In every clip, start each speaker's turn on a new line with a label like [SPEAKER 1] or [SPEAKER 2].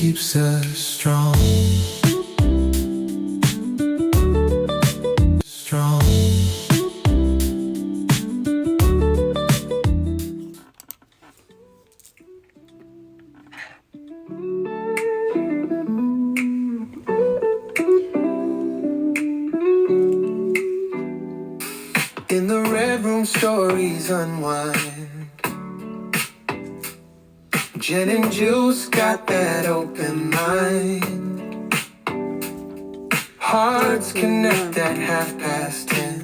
[SPEAKER 1] keeps us strong. Strong. In the red room, stories unwind. Jen and Juice got that open mind. Hearts connect at 10:30.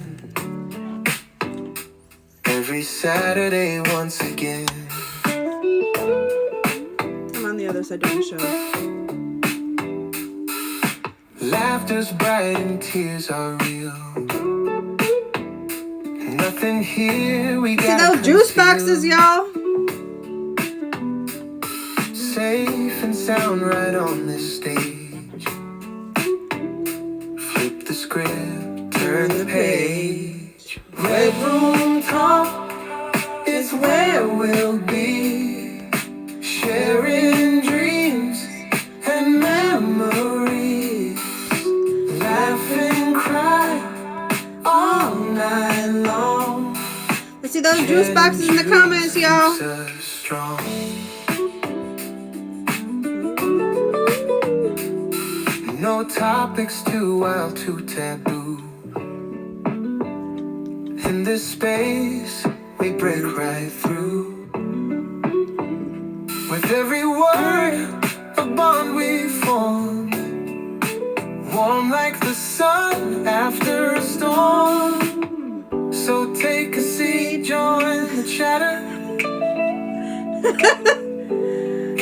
[SPEAKER 1] Every Saturday once again.
[SPEAKER 2] I'm on the other side doing the show.
[SPEAKER 1] Laughter's bright and tears are real. Nothing here we
[SPEAKER 2] see those juice boxes, y'all?
[SPEAKER 1] Safe and sound right on this stage. Flip the script, turn the page. Red room talk is where we'll be, sharing dreams and memories, laugh and cry all night long.
[SPEAKER 2] Let's see those juice boxes in the comments, y'all.
[SPEAKER 1] No topics too wild, too taboo. In this space, we break right through. With every word, a bond we form, warm like the sun after a storm. So take a seat, join the chatter.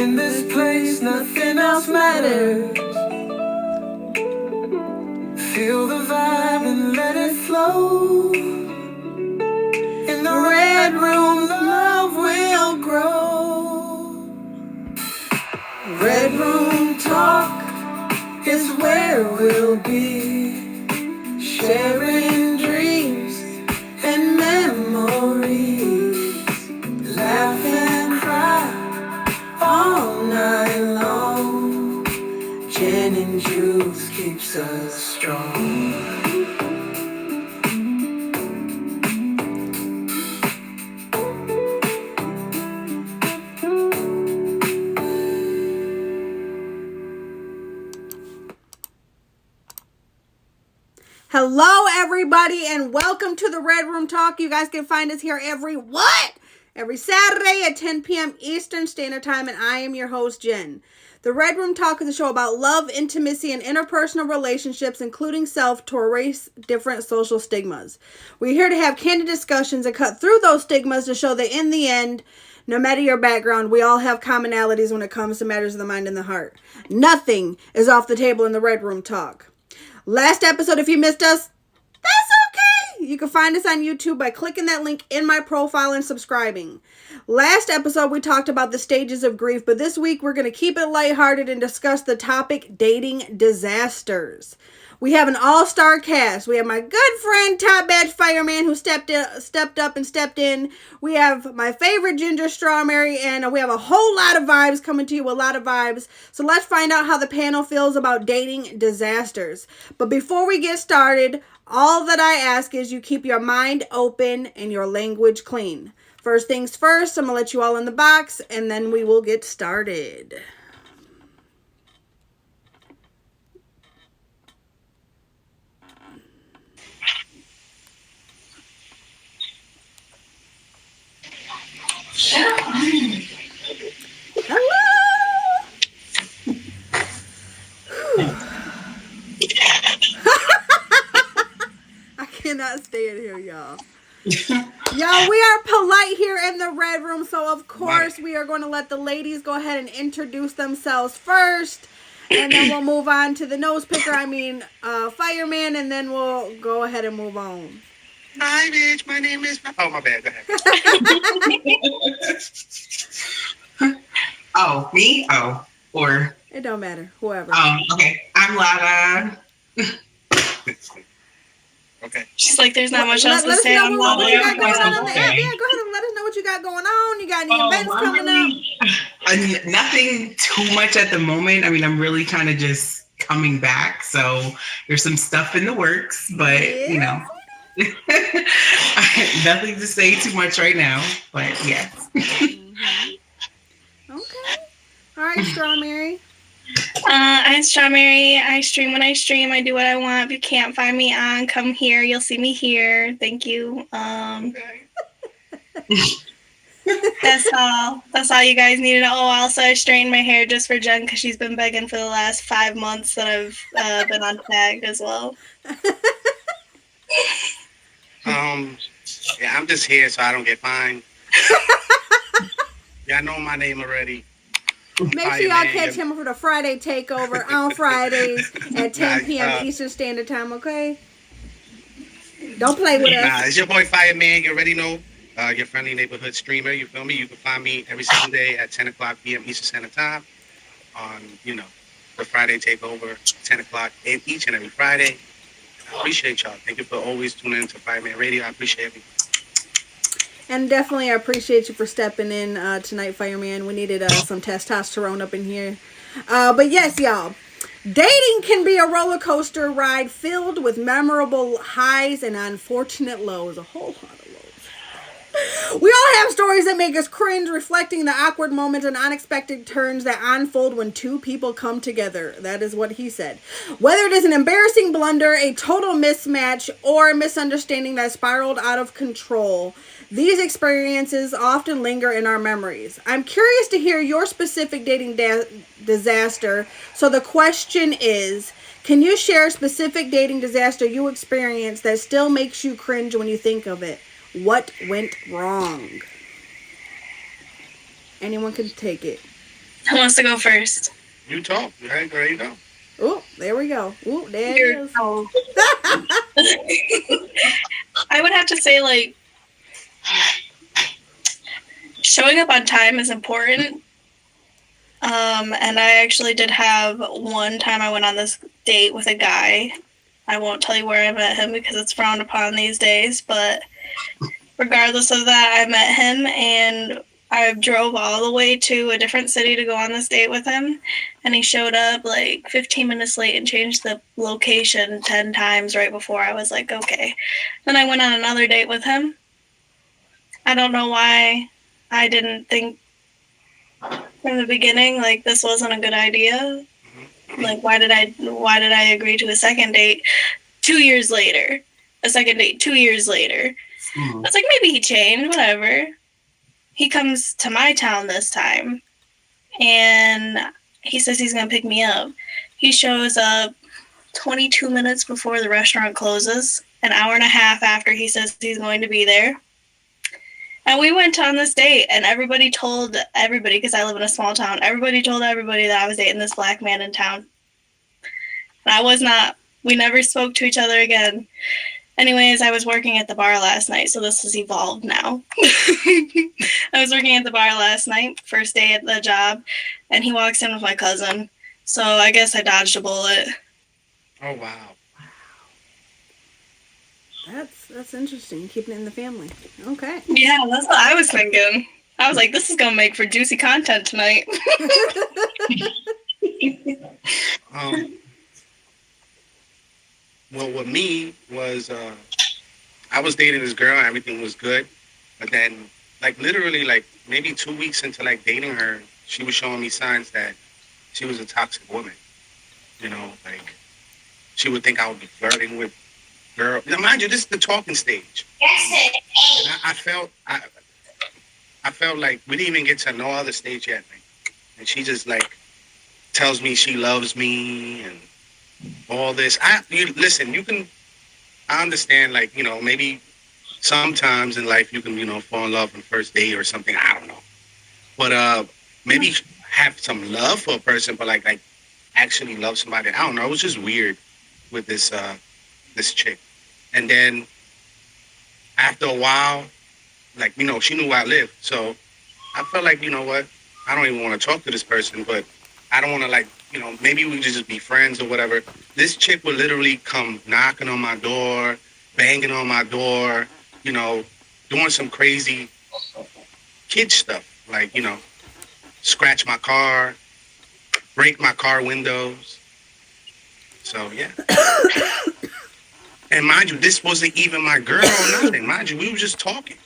[SPEAKER 1] In this place, nothing else matters. Feel the vibe and let it flow. In the red room, love will grow. Red room talk is where we'll be, sharing dreams and memories, laugh and cry all night long. Gin and juice keeps us strong.
[SPEAKER 2] Hello, everybody, and welcome to the Red Room Talk. You guys can find us here every Saturday at 10 p.m. Eastern Standard Time, and I am your host, Jen. The Red Room Talk is a show about love, intimacy, and interpersonal relationships, including self, to erase different social stigmas. We're here to have candid discussions and cut through those stigmas to show that in the end, no matter your background, we all have commonalities when it comes to matters of the mind and the heart. Nothing is off the table in the Red Room Talk. Last episode, if you missed us, that's okay. You can find us on YouTube by clicking that link in my profile and subscribing. Last episode, we talked about the stages of grief, but this week we're going to keep it lighthearted and discuss the topic dating disasters. We have an all-star cast. We have my good friend, Top Badge Fireman, who stepped up and stepped in. We have my favorite Ginger Strawberry, and we have a whole lot of vibes coming to you, a lot of vibes. So let's find out how the panel feels about dating disasters. But before we get started, all that I ask is you keep your mind open and your language clean. First things first, I'm going to let you all in the box, and then we will get started. Hello! I cannot stay in here, y'all. Y'all, we are polite here in the Red Room, so of course we are going to let the ladies go ahead and introduce themselves first, and then we'll move on to the nose picker, Fireman, and then we'll go ahead and move on.
[SPEAKER 3] Hi, bitch. My name is... Oh, my bad. Go ahead. Oh, me? Oh, or...
[SPEAKER 2] It don't matter. Whoever.
[SPEAKER 3] Oh, okay. I'm Lada.
[SPEAKER 4] Okay. She's like, there's not much else to say.
[SPEAKER 2] Let us know what you got going on the app. Yeah, go ahead and let us know what you got going on. You got any events coming up?
[SPEAKER 3] Nothing too much at the moment. I mean, I'm really kind of just coming back, so there's some stuff in the works, but
[SPEAKER 2] Yeah.
[SPEAKER 3] nothing to say too much right now. But yes.
[SPEAKER 2] Okay. All right, Strawberry.
[SPEAKER 4] I'm Strawberry. I stream when I stream. I do what I want. If you can't find me on, come here. You'll see me here. Thank you. That's all. That's all you guys need to know. Oh, also, I straightened my hair just for Jen because she's been begging for the last 5 months that I've been on tag as well.
[SPEAKER 5] Yeah, I'm just here so I don't get fined. Y'all know my name already.
[SPEAKER 2] Make sure y'all catch him for the Friday takeover on Fridays at 10 p.m. Eastern Standard Time, okay? Don't play with us.
[SPEAKER 5] Nah, it's your boy Fireman. You already know. Your friendly neighborhood streamer. You feel me? You can find me every single day at 10 o'clock p.m. Eastern Standard Time on, the Friday takeover, 10 o'clock each and every Friday. I appreciate y'all. Thank you for always tuning into Fireman Radio. I appreciate it.
[SPEAKER 2] And definitely I appreciate you for stepping in tonight, Fireman. We needed some testosterone up in here. But yes, y'all. Dating can be a roller coaster ride filled with memorable highs and unfortunate lows. A whole lot of lows. We all have stories that make us cringe, reflecting the awkward moments and unexpected turns that unfold when two people come together. That is what he said. Whether it is an embarrassing blunder, a total mismatch, or a misunderstanding that spiraled out of control, these experiences often linger in our memories. I'm curious to hear your specific dating disaster. So the question is, can you share a specific dating disaster you experienced that still makes you cringe when you think of it? What went wrong? Anyone can take it.
[SPEAKER 4] Who wants to go first?
[SPEAKER 5] You talk. Right, there you go.
[SPEAKER 2] Oh, there we go. Oh, there it is.
[SPEAKER 4] I would have to say, showing up on time is important. And I actually did have one time I went on this date with a guy. I won't tell you where I met him because it's frowned upon these days, but regardless of that, I met him and I drove all the way to a different city to go on this date with him. And he showed up 15 minutes late and changed the location 10 times right before I was like, okay. Then I went on another date with him. I don't know why I didn't think from the beginning this wasn't a good idea. Why did I agree to a second date 2 years later? A second date 2 years later. I was like, maybe he changed, whatever. He comes to my town this time and he says he's going to pick me up. He shows up 22 minutes before the restaurant closes, an hour and a half after he says he's going to be there. And we went on this date, and everybody told everybody, because I live in a small town, everybody told everybody that I was dating this black man in town. And I was not. We never spoke to each other again. Anyways, I was working at the bar last night, so this has evolved now. I was working at the bar last night, first day at the job, and he walks in with my cousin. So I guess I dodged a bullet.
[SPEAKER 5] Oh, wow.
[SPEAKER 2] That's interesting. Keeping it in the family. Okay.
[SPEAKER 4] Yeah, that's what I was thinking. I was like, this is gonna make for juicy content tonight.
[SPEAKER 5] Well, with me was I was dating this girl and everything was good, but then literally maybe 2 weeks into dating her, she was showing me signs that she was a toxic woman. She would think I would be flirting with girl. Now, mind you, this is the talking stage. And I felt like we didn't even get to no other stage yet. And she just tells me she loves me and all this. Listen, I understand maybe sometimes in life you can, fall in love on first date or something. I don't know. But maybe have some love for a person, but actually love somebody. I don't know. It was just weird with this chick. And then after a while, she knew where I lived. So I felt like, you know what? I don't even want to talk to this person, but I don't want to maybe we could just be friends or whatever. This chick would literally come knocking on my door, banging on my door, doing some crazy kid stuff. scratch my car, break my car windows. So yeah. And mind you, this wasn't even my girl or nothing. Mind you, we were just talking.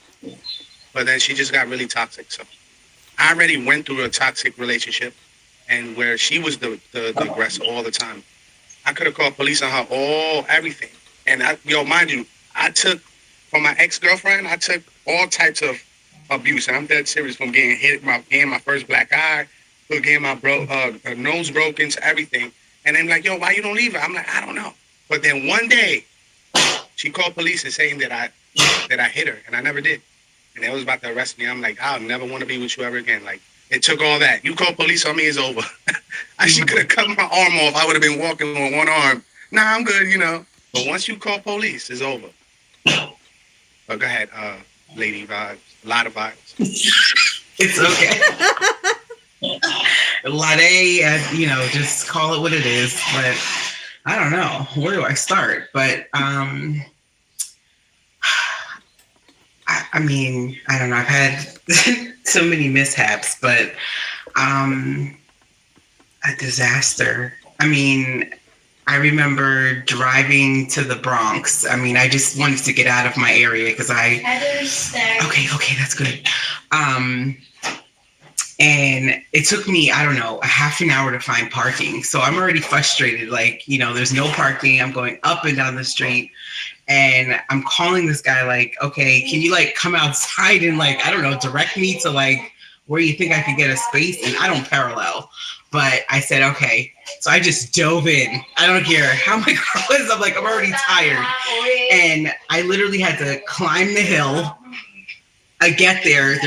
[SPEAKER 5] But then she just got really toxic. So I already went through a toxic relationship, and where she was the aggressor all the time. I could have called police on her, everything. And mind you, I took from my ex-girlfriend, I took all types of abuse, and I'm dead serious, from getting hit, getting my first black eye, to getting my nose broken, to everything. And then like, yo, why you don't leave her? I'm like, I don't know. But then one day, she called police and saying that I hit her, and I never did. And they was about to arrest me. I'm like, I'll never want to be with you ever again. Like, it took all that. You call police on me, it's over. She could have cut my arm off. I would have been walking on one arm. Nah, I'm good, But once you call police, it's over. But go ahead, lady vibes. A lot of vibes.
[SPEAKER 3] It's okay. Lade, just call it what it is. But I don't know. Where do I start? But I mean, I don't know. I've had so many mishaps, but a disaster. I mean, I remember driving to the Bronx. I mean, I just wanted to get out of my area because Okay, that's good. And it took me, I don't know, a half an hour to find parking. So I'm already frustrated. Like, there's no parking. I'm going up and down the street. And I'm calling this guy like, okay, can you like come outside and like, I don't know, direct me to like where you think I could get a space? And I don't parallel. But I said, okay. So I just dove in. I don't care how my car was. I'm like, I'm already tired. And I literally had to climb the hill. I get there.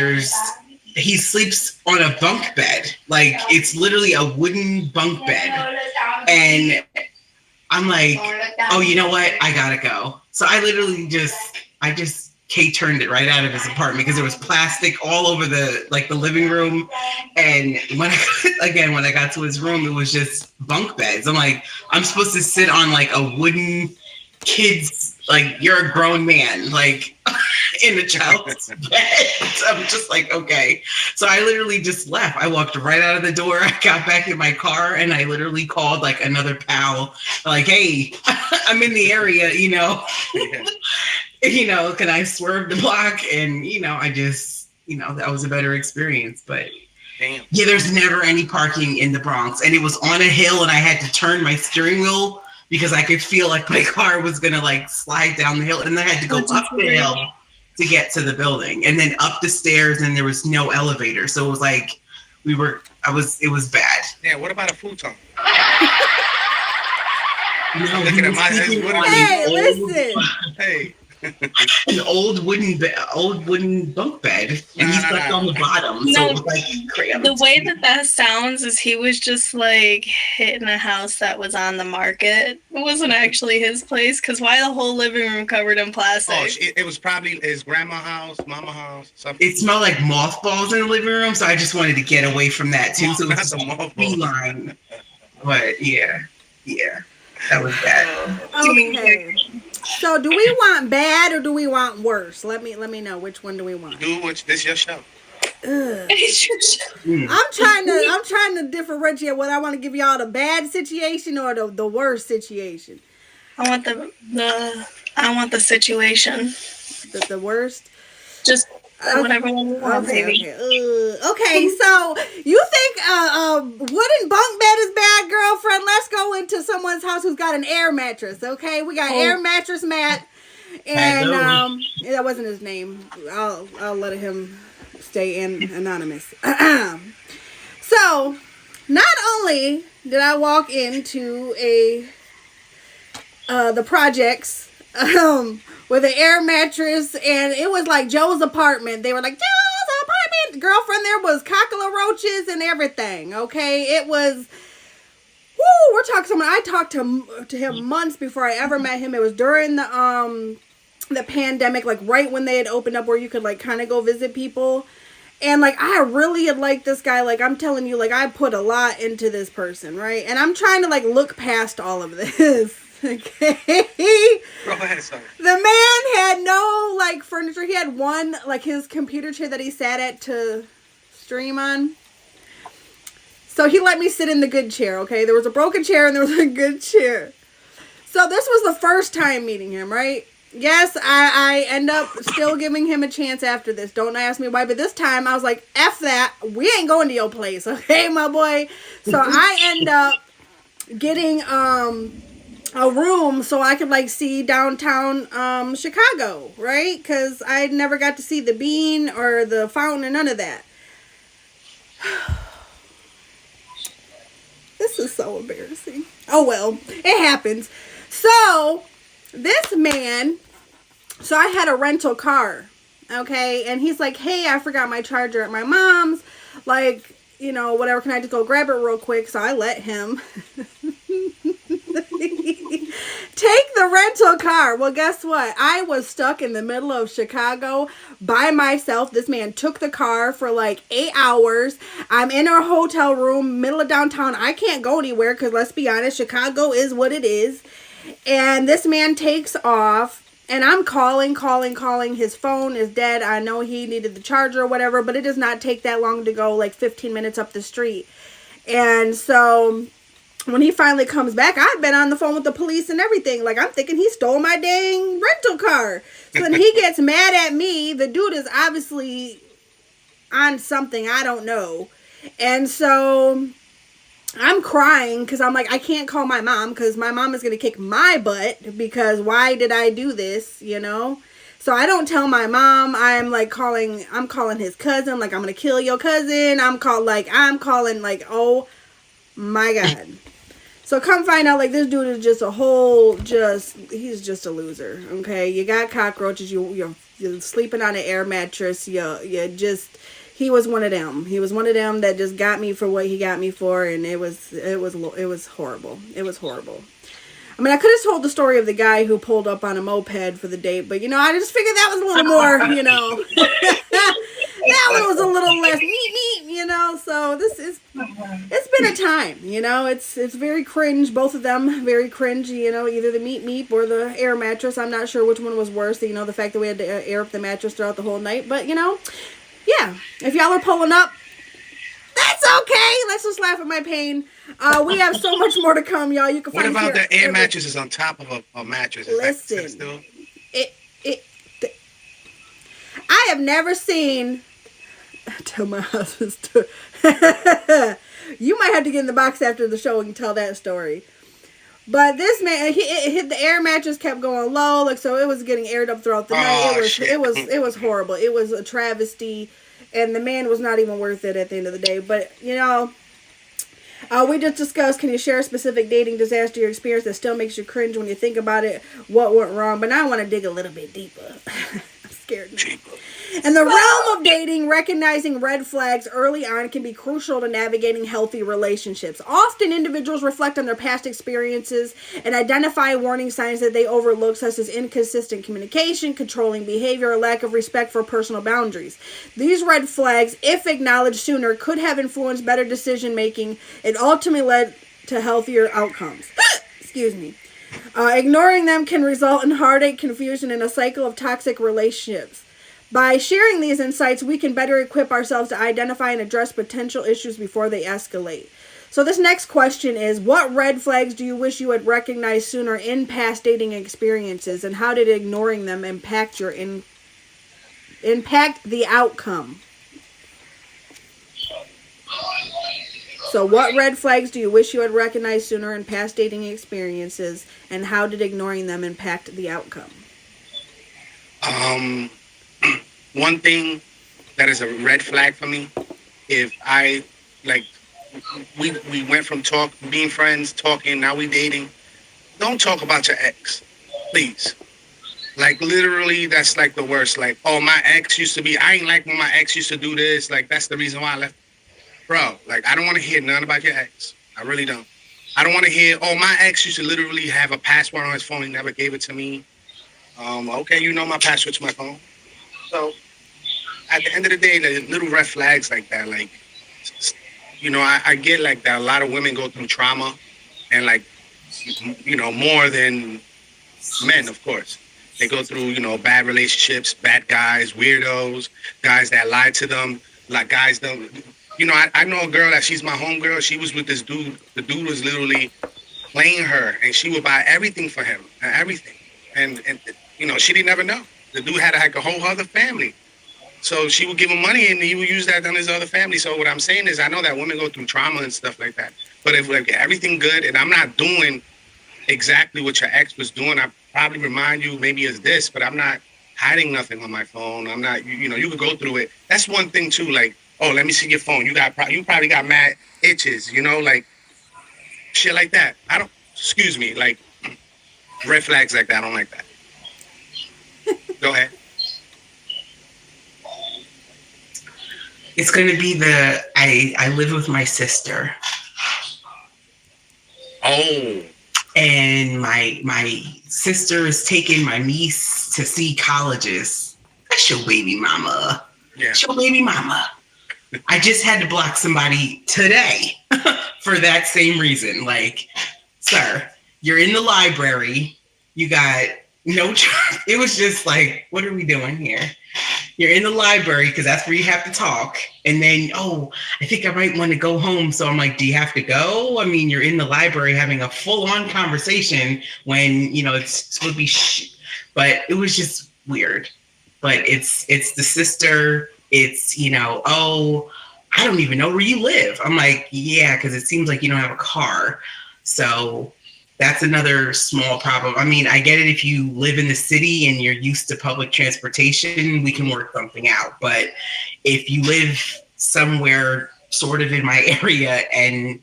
[SPEAKER 3] He sleeps on a bunk bed. Like, it's literally a wooden bunk bed. And I'm like, oh, you know what? I gotta go. So I literally just K-turned it right out of his apartment because there was plastic all over the living room. And when I got to his room, it was just bunk beds. I'm like, I'm supposed to sit on like a wooden kid's, like, you're a grown man, like in a child's bed. So I'm just like, okay. So I literally just left. I walked right out of the door. I got back in my car and I literally called like another pal, like, hey, I'm in the area, can I swerve the block? And, I just, that was a better experience. But
[SPEAKER 5] damn.
[SPEAKER 3] Yeah, there's never any parking in the Bronx. And it was on a hill and I had to turn my steering wheel because I could feel like my car was going to like slide down the hill. And then I had to go up the hill to get to the building and then up the stairs, and there was no elevator. So it was like, it was bad.
[SPEAKER 5] Yeah, what about a futon?
[SPEAKER 3] Looking at my head.
[SPEAKER 2] Hey, listen.
[SPEAKER 5] Hey.
[SPEAKER 3] An old wooden bunk bed, and he slept on the bottom. So it was like cramped.
[SPEAKER 4] The way that sounds is he was just like hitting a house that was on the market. It wasn't actually his place, because why the whole living room covered in plastic?
[SPEAKER 5] Oh, it was probably his grandma's house, mama's house, something.
[SPEAKER 3] It smelled like mothballs in the living room, so I just wanted to get away from that too. So it was
[SPEAKER 5] a mothball
[SPEAKER 3] beeline. But yeah, that was bad.
[SPEAKER 2] Okay. So do we want bad or do we want worse? Let me know, which one do we want?
[SPEAKER 5] This is your show.
[SPEAKER 4] It's your show.
[SPEAKER 2] I'm trying to differentiate what I want to give y'all, the bad situation or the worst situation.
[SPEAKER 4] I want the situation.
[SPEAKER 2] The worst.
[SPEAKER 4] Just whatever one you want, baby.
[SPEAKER 2] Okay, so you think wooden bunk bed is bad, girlfriend? Let's go into someone's house who's got an air mattress. Okay, we got air mattress Matt, and that wasn't his name. I'll let him stay anonymous. So, not only did I walk into the projects with an air mattress, and it was like Joe's apartment. They were like, Joe's apartment. Girlfriend, there was cockroaches and everything, okay? It was, we're talking someone, I talked to him months before I ever met him. It was during the pandemic, like right when they had opened up where you could like kind of go visit people. And like, I really had liked this guy. Like, I'm telling you, like, I put a lot into this person, right? And I'm trying to like look past all of this. Okay.
[SPEAKER 5] Go ahead, sorry.
[SPEAKER 2] The man had no like furniture. He had one like his computer chair that he sat at to stream on. So he let me sit in the good chair, okay? There was a broken chair and there was a good chair. So this was the first time meeting him, right? Yes, I end up still giving him a chance after this. Don't ask me why, but this time I was like, F that. We ain't going to your place, okay, my boy? So I end up getting a room so I could like see downtown Chicago, right? Because I never got to see the Bean or the Fountain or none of that. This is so embarrassing. Oh well, it happens. So this man, so I had a rental car, okay, and he's like, hey, I forgot my charger at my mom's, like, you know, whatever, can I just go grab it real quick? So I let him take the rental car. Well, guess what? I was stuck in the middle of Chicago by myself. This man took the car for like 8 hours. I'm in a hotel room, middle of downtown. I can't go anywhere because let's be honest, Chicago is what it is. And this man takes off. And I'm calling. His phone is dead. I know he needed the charger or whatever, but it does not take that long to go like 15 minutes up the street. And so when he finally comes back, I've been on the phone with the police and everything. Like, I'm thinking he stole my dang rental car. So then he gets mad at me. The dude is obviously on something. I don't know. And so I'm crying because I'm like, I can't call my mom because my mom is going to kick my butt because why did I do this, you know? So I don't tell my mom. I'm calling his cousin. Like, I'm going to kill your cousin. I'm calling like, oh my God. So come find out, like, this dude is just he's just a loser, okay? You got cockroaches. You're sleeping on an air mattress. He was one of them. He was one of them that just got me for what he got me for, and it was horrible. It was horrible. I mean, I could have told the story of the guy who pulled up on a moped for the date, but, you know, I just figured that was a little more, you know. That one was a little less neat, you know. So it's been a time, you know. It's very cringe, both of them very cringe, you know, either the meep or the air mattress. I'm not sure which one was worse, you know, the fact that we had to air up the mattress throughout the whole night, but, you know. Yeah, if y'all are pulling up, that's okay. Let's just laugh at my pain. We have so much more to come, y'all. You can find.
[SPEAKER 5] What about the air mattresses on top of a mattress?
[SPEAKER 2] Listen, I have never seen. Tell my husband. You might have to get in the box after the show and tell that story. But this man, the air mattress kept going low, like, so it was getting aired up throughout the night. It was horrible. It was a travesty, and the man was not even worth it at the end of the day. But, you know, we just discussed, can you share a specific dating disaster you experienced that still makes you cringe when you think about it? What went wrong? But now I want to dig a little bit deeper. I'm scared now. In the realm of dating, recognizing red flags early on can be crucial to navigating healthy relationships. Often, individuals reflect on their past experiences and identify warning signs that they overlook, such as inconsistent communication, controlling behavior, or lack of respect for personal boundaries. These red flags, if acknowledged sooner, could have influenced better decision-making and ultimately led to healthier outcomes. Excuse me. Ignoring them can result in heartache, confusion, and a cycle of toxic relationships. By sharing these insights, we can better equip ourselves to identify and address potential issues before they escalate. So this next question is, what red flags do you wish you had recognized sooner in past dating experiences, and how did ignoring them impact the outcome? So what red flags do you wish you had recognized sooner in past dating experiences, and how did ignoring them impact the outcome?
[SPEAKER 5] One thing that is a red flag for me, if I, like, we went from being friends, talking, now we dating, don't talk about your ex, please. Like, literally, that's like the worst. Like, oh, my ex used to be, I ain't like when my ex used to do this. Like, that's the reason why I left. Bro, like, I don't want to hear none about your ex. I really don't. I don't want to hear, oh, my ex used to literally have a password on his phone. He never gave it to me. Okay, you know my password to my phone. So, at the end of the day, the little red flags like that, like, you know, I get like that a lot of women go through trauma and, like, you know, more than men, of course. They go through, you know, bad relationships, bad guys, weirdos, guys that lie to them, like guys don't, I know a girl that she's my homegirl. She was with this dude. The dude was literally playing her, and she would buy everything for him, everything. And she didn't ever know. The dude had like a whole other family. So she would give him money, and he would use that on his other family. So what I'm saying is, I know that women go through trauma and stuff like that. But if like everything good, and I'm not doing exactly what your ex was doing, I probably remind you maybe it's this, but I'm not hiding nothing on my phone. I'm not, you could go through it. That's one thing too. Like, oh, let me see your phone. You probably got mad itches, like shit like that. I don't. Excuse me, like red flags like that. I don't like that. Go ahead.
[SPEAKER 3] It's gonna be I live with my sister.
[SPEAKER 5] Oh.
[SPEAKER 3] And my sister is taking my niece to see colleges. That's your baby mama.
[SPEAKER 5] Yeah.
[SPEAKER 3] That's your baby mama. I just had to block somebody today for that same reason. Like, sir, you're in the library. You got no. It was just like, what are we doing here? You're in the library because that's where you have to talk. And then, I think I might want to go home. So I'm like, do you have to go? I mean, you're in the library having a full-on conversation when, it's supposed to be but it was just weird. But it's the sister. It's, I don't even know where you live. I'm like, yeah, because it seems like you don't have a car. So that's another small problem. I mean, I get it if you live in the city and you're used to public transportation, we can work something out. But if you live somewhere sort of in my area and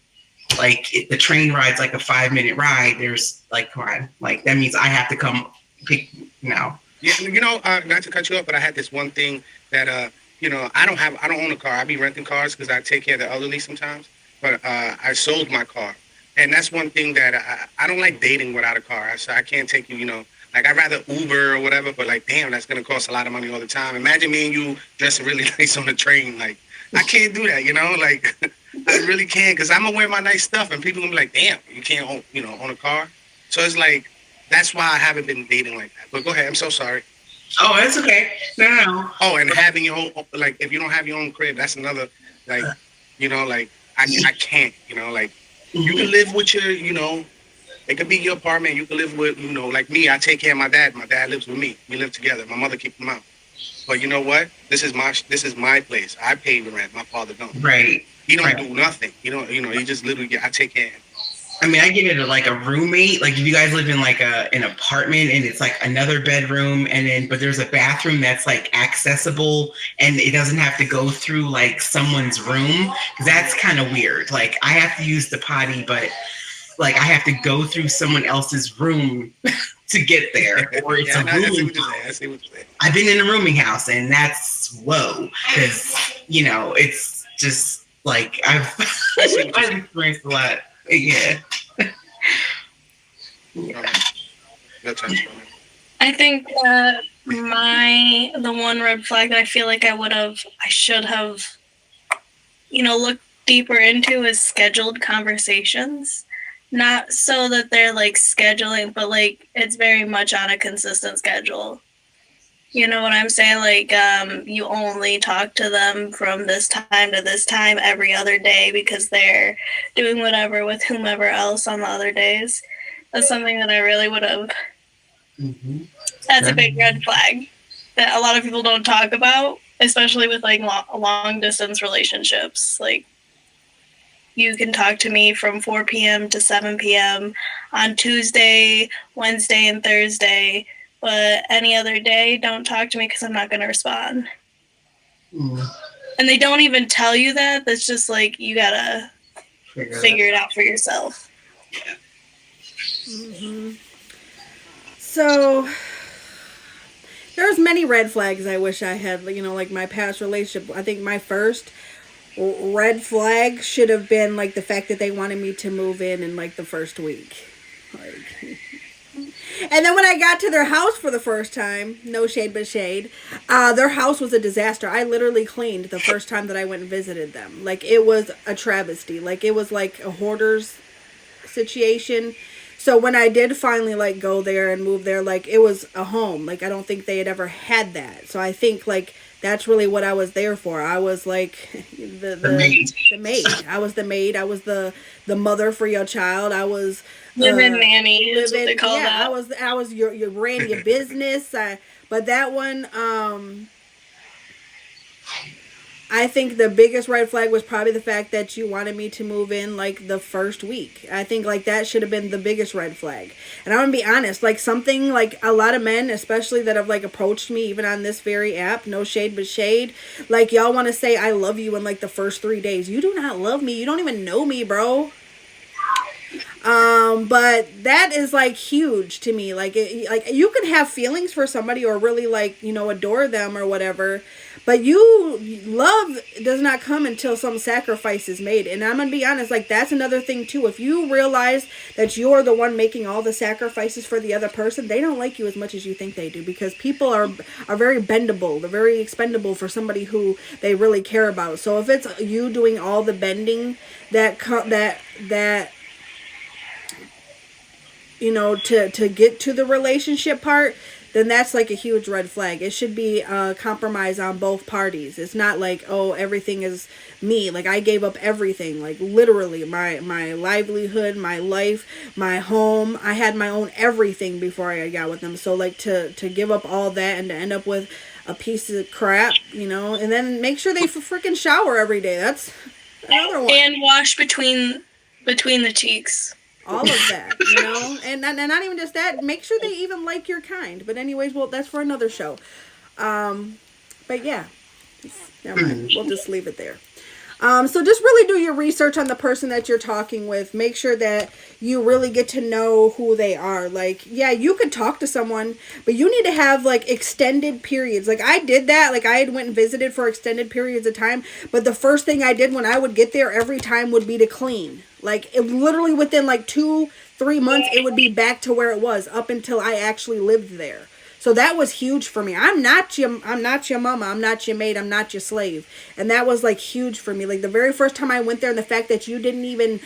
[SPEAKER 3] like the train ride's like a 5-minute ride, there's like, come on, like that means I have to come pick. No.
[SPEAKER 5] Yeah, not to cut you off, but I had this one thing that I don't own a car. I be renting cars because I take care of the elderly sometimes. But I sold my car. And that's one thing that I don't like dating without a car. So I can't take you, like I'd rather Uber or whatever, but like, damn, that's going to cost a lot of money all the time. Imagine me and you dressing really nice on the train. Like, I can't do that, like I really can't because I'm going to wear my nice stuff and people going to be like, damn, you can't own a car. So it's like, that's why I haven't been dating like that. But go ahead. I'm so sorry.
[SPEAKER 3] Oh, that's okay. No.
[SPEAKER 5] Oh, and having your own, like, if you don't have your own crib, that's another, like, like, I can't, like, you can live with your, it could be your apartment. You can live with, like me, I take care of my dad. My dad lives with me. We live together. My mother keeps him out. But you know what? This is my place. I pay the rent. My father don't.
[SPEAKER 3] Right.
[SPEAKER 5] He don't do nothing. He just literally, I take care of him.
[SPEAKER 3] I mean, I get it like a roommate. Like if you guys live in like an apartment and it's like another bedroom but there's a bathroom that's like accessible and it doesn't have to go through like someone's room. That's kind of weird. Like I have to use the potty, but like I have to go through someone else's room to get there. Or it's a rooming house. I've been in a rooming house and that's whoa. Because, it's just like I've experienced a lot. Yeah.
[SPEAKER 4] I think that the one red flag that I feel like I should have, looked deeper into is scheduled conversations. Not so that they're like scheduling, but like it's very much on a consistent schedule. You know what I'm saying? Like, you only talk to them from this time to this time every other day because they're doing whatever with whomever else on the other days. That's something that I really would have. Mm-hmm. That's a big red flag that a lot of people don't talk about, especially with like long distance relationships. Like, you can talk to me from 4 p.m. to 7 p.m. on Tuesday, Wednesday, and Thursday. But any other day, don't talk to me because I'm not going to respond. Mm. And they don't even tell you that. That's just like, you got to figure it out for yourself.
[SPEAKER 3] Yeah.
[SPEAKER 2] Mm-hmm. So, there's many red flags I wish I had, like my past relationship. I think my first red flag should have been like the fact that they wanted me to move in like the first week. Like... And then when I got to their house for the first time, no shade but shade, their house was a disaster. I literally cleaned the first time that I went and visited them. Like, it was a travesty. Like, it was like a hoarder's situation. So when I did finally, go there and move there, it was a home. I don't think they had ever had that. So I think, that's really what I was there for. I was like
[SPEAKER 3] The maid.
[SPEAKER 2] the maid. I was the maid. I was the mother for your child. I was
[SPEAKER 4] Live-in nanny is what they call
[SPEAKER 2] yeah,
[SPEAKER 4] that.
[SPEAKER 2] I was your ran your business. But that one, I think the biggest red flag was probably the fact that you wanted me to move in like the first week. I think like that should have been the biggest red flag. And I'm gonna be honest, like something like a lot of men, especially that have like approached me even on this very app, no shade but shade, like y'all want to say I love you in like the first 3 days. You do not love me. You don't even know me, bro. But that is like huge to me. Like like you can have feelings for somebody or really like, you know, adore them or whatever, but love does not come until some sacrifice is made. And I'm gonna be honest, like that's another thing too. If you realize that you're the one making all the sacrifices for the other person, they don't like you as much as you think they do, because people are very bendable. They're very expendable for somebody who they really care about. So if it's you doing all the bending that you know, to get to the relationship part, then that's like a huge red flag. It should be a compromise on both parties. It's not like, oh, everything is me. Like I gave up everything, like literally my livelihood, my life, my home. I had my own everything before I got with them. So like to give up all that and to end up with a piece of crap, you know, and then make sure they freaking shower every day. That's another one.
[SPEAKER 4] And wash between the cheeks.
[SPEAKER 2] All of that, you know, and not even just that, make sure they even like your kind. But anyways, well, that's for another show. But yeah, never mind. We'll just leave it there. So just really do your research on the person that you're talking with. Make sure that you really get to know who they are. Like, yeah, you could talk to someone, but you need to have like extended periods. Like I did that. Like I had went and visited for extended periods of time. But the first thing I did when I would get there every time would be to clean. Like it literally within like 2-3 months, it would be back to where it was up until I actually lived there. So that was huge for me. I'm not your mama. I'm not your maid. I'm not your slave. And that was like huge for me. Like the very first time I went there, and the fact that you didn't even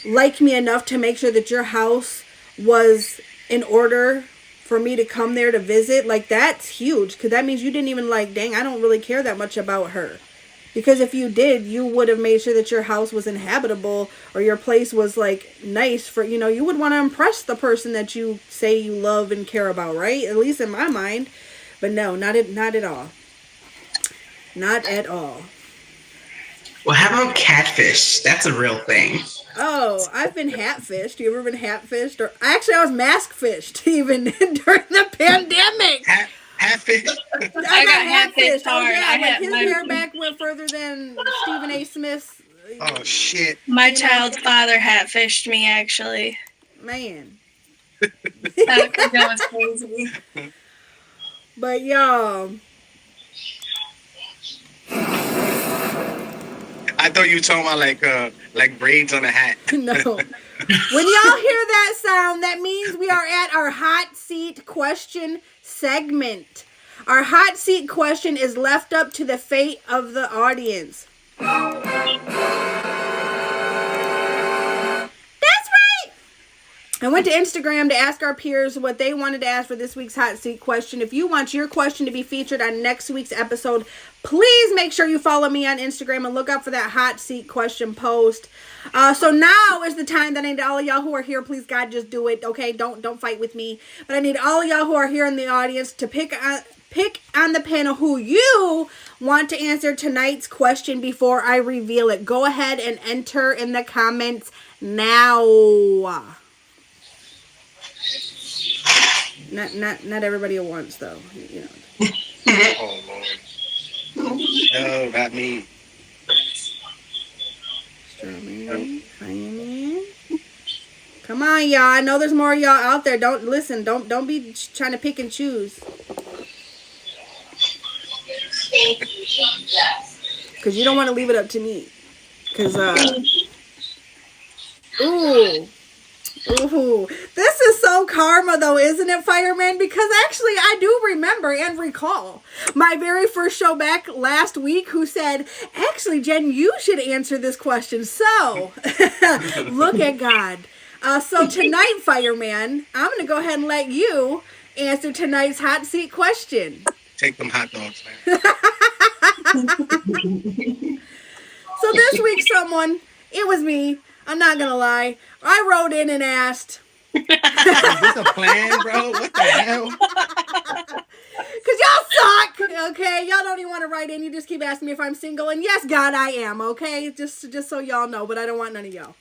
[SPEAKER 2] like me enough to make sure that your house was in order for me to come there to visit, like that's huge. Because that means you didn't even like, dang, I don't really care that much about her. Because if you did, you would have made sure that your house was inhabitable or your place was like nice for, you know, you would want to impress the person that you say you love and care about, right? At least in my mind. But no, not at all. Not at all.
[SPEAKER 3] Well, how about catfish? That's a real thing.
[SPEAKER 2] Oh, I've been hatfished. You ever been hatfished? Or actually, I was mask fished even during the pandemic.
[SPEAKER 5] Hatfish.
[SPEAKER 2] I got
[SPEAKER 4] hatfished
[SPEAKER 2] hatfished. Oh
[SPEAKER 4] hard.
[SPEAKER 2] yeah, like his
[SPEAKER 4] my
[SPEAKER 2] hair back went further than Stephen A. Smith's.
[SPEAKER 5] Oh shit.
[SPEAKER 4] child's father hatfished me, actually.
[SPEAKER 2] Man.
[SPEAKER 4] That was crazy.
[SPEAKER 2] But y'all,
[SPEAKER 5] I thought you were talking about like braids on a hat.
[SPEAKER 2] no. When y'all hear that sound, that means we are at our hot seat question segment. Our hot seat question is left up to the fate of the audience. That's right. I went to Instagram to ask our peers what they wanted to ask for this week's hot seat question. If you want your question to be featured on next week's episode, please make sure you follow me on Instagram and look out for that hot seat question post. So now is the time that I need all of y'all who are here, please God, just do it, okay? Don't fight with me. But I need all of y'all who are here in the audience to pick on the panel who you want to answer tonight's question before I reveal it. Go ahead and enter in the comments now. Not everybody at once, though. You know.
[SPEAKER 5] Oh Lord. No, not me.
[SPEAKER 2] Strawberry, fireman. Come on, y'all. I know there's more of y'all out there. Don't listen. Don't be trying to pick and choose. Because you don't want to leave it up to me. Because, ooh, this is so karma though, isn't it, Fireman? Because actually I do remember and recall my very first show back last week who said, actually, Jen, you should answer this question. So, look at God. So tonight, Fireman, I'm going to go ahead and let you answer tonight's hot seat question.
[SPEAKER 5] take them hot dogs, man.
[SPEAKER 2] So this week, it was me. I'm not gonna lie. I wrote in and asked.
[SPEAKER 5] Is this a plan, bro? What the hell?
[SPEAKER 2] Cause y'all suck, okay? Y'all don't even want to write in. You just keep asking me if I'm single, and yes, God, I am, okay? Just so y'all know, but I don't want none of y'all.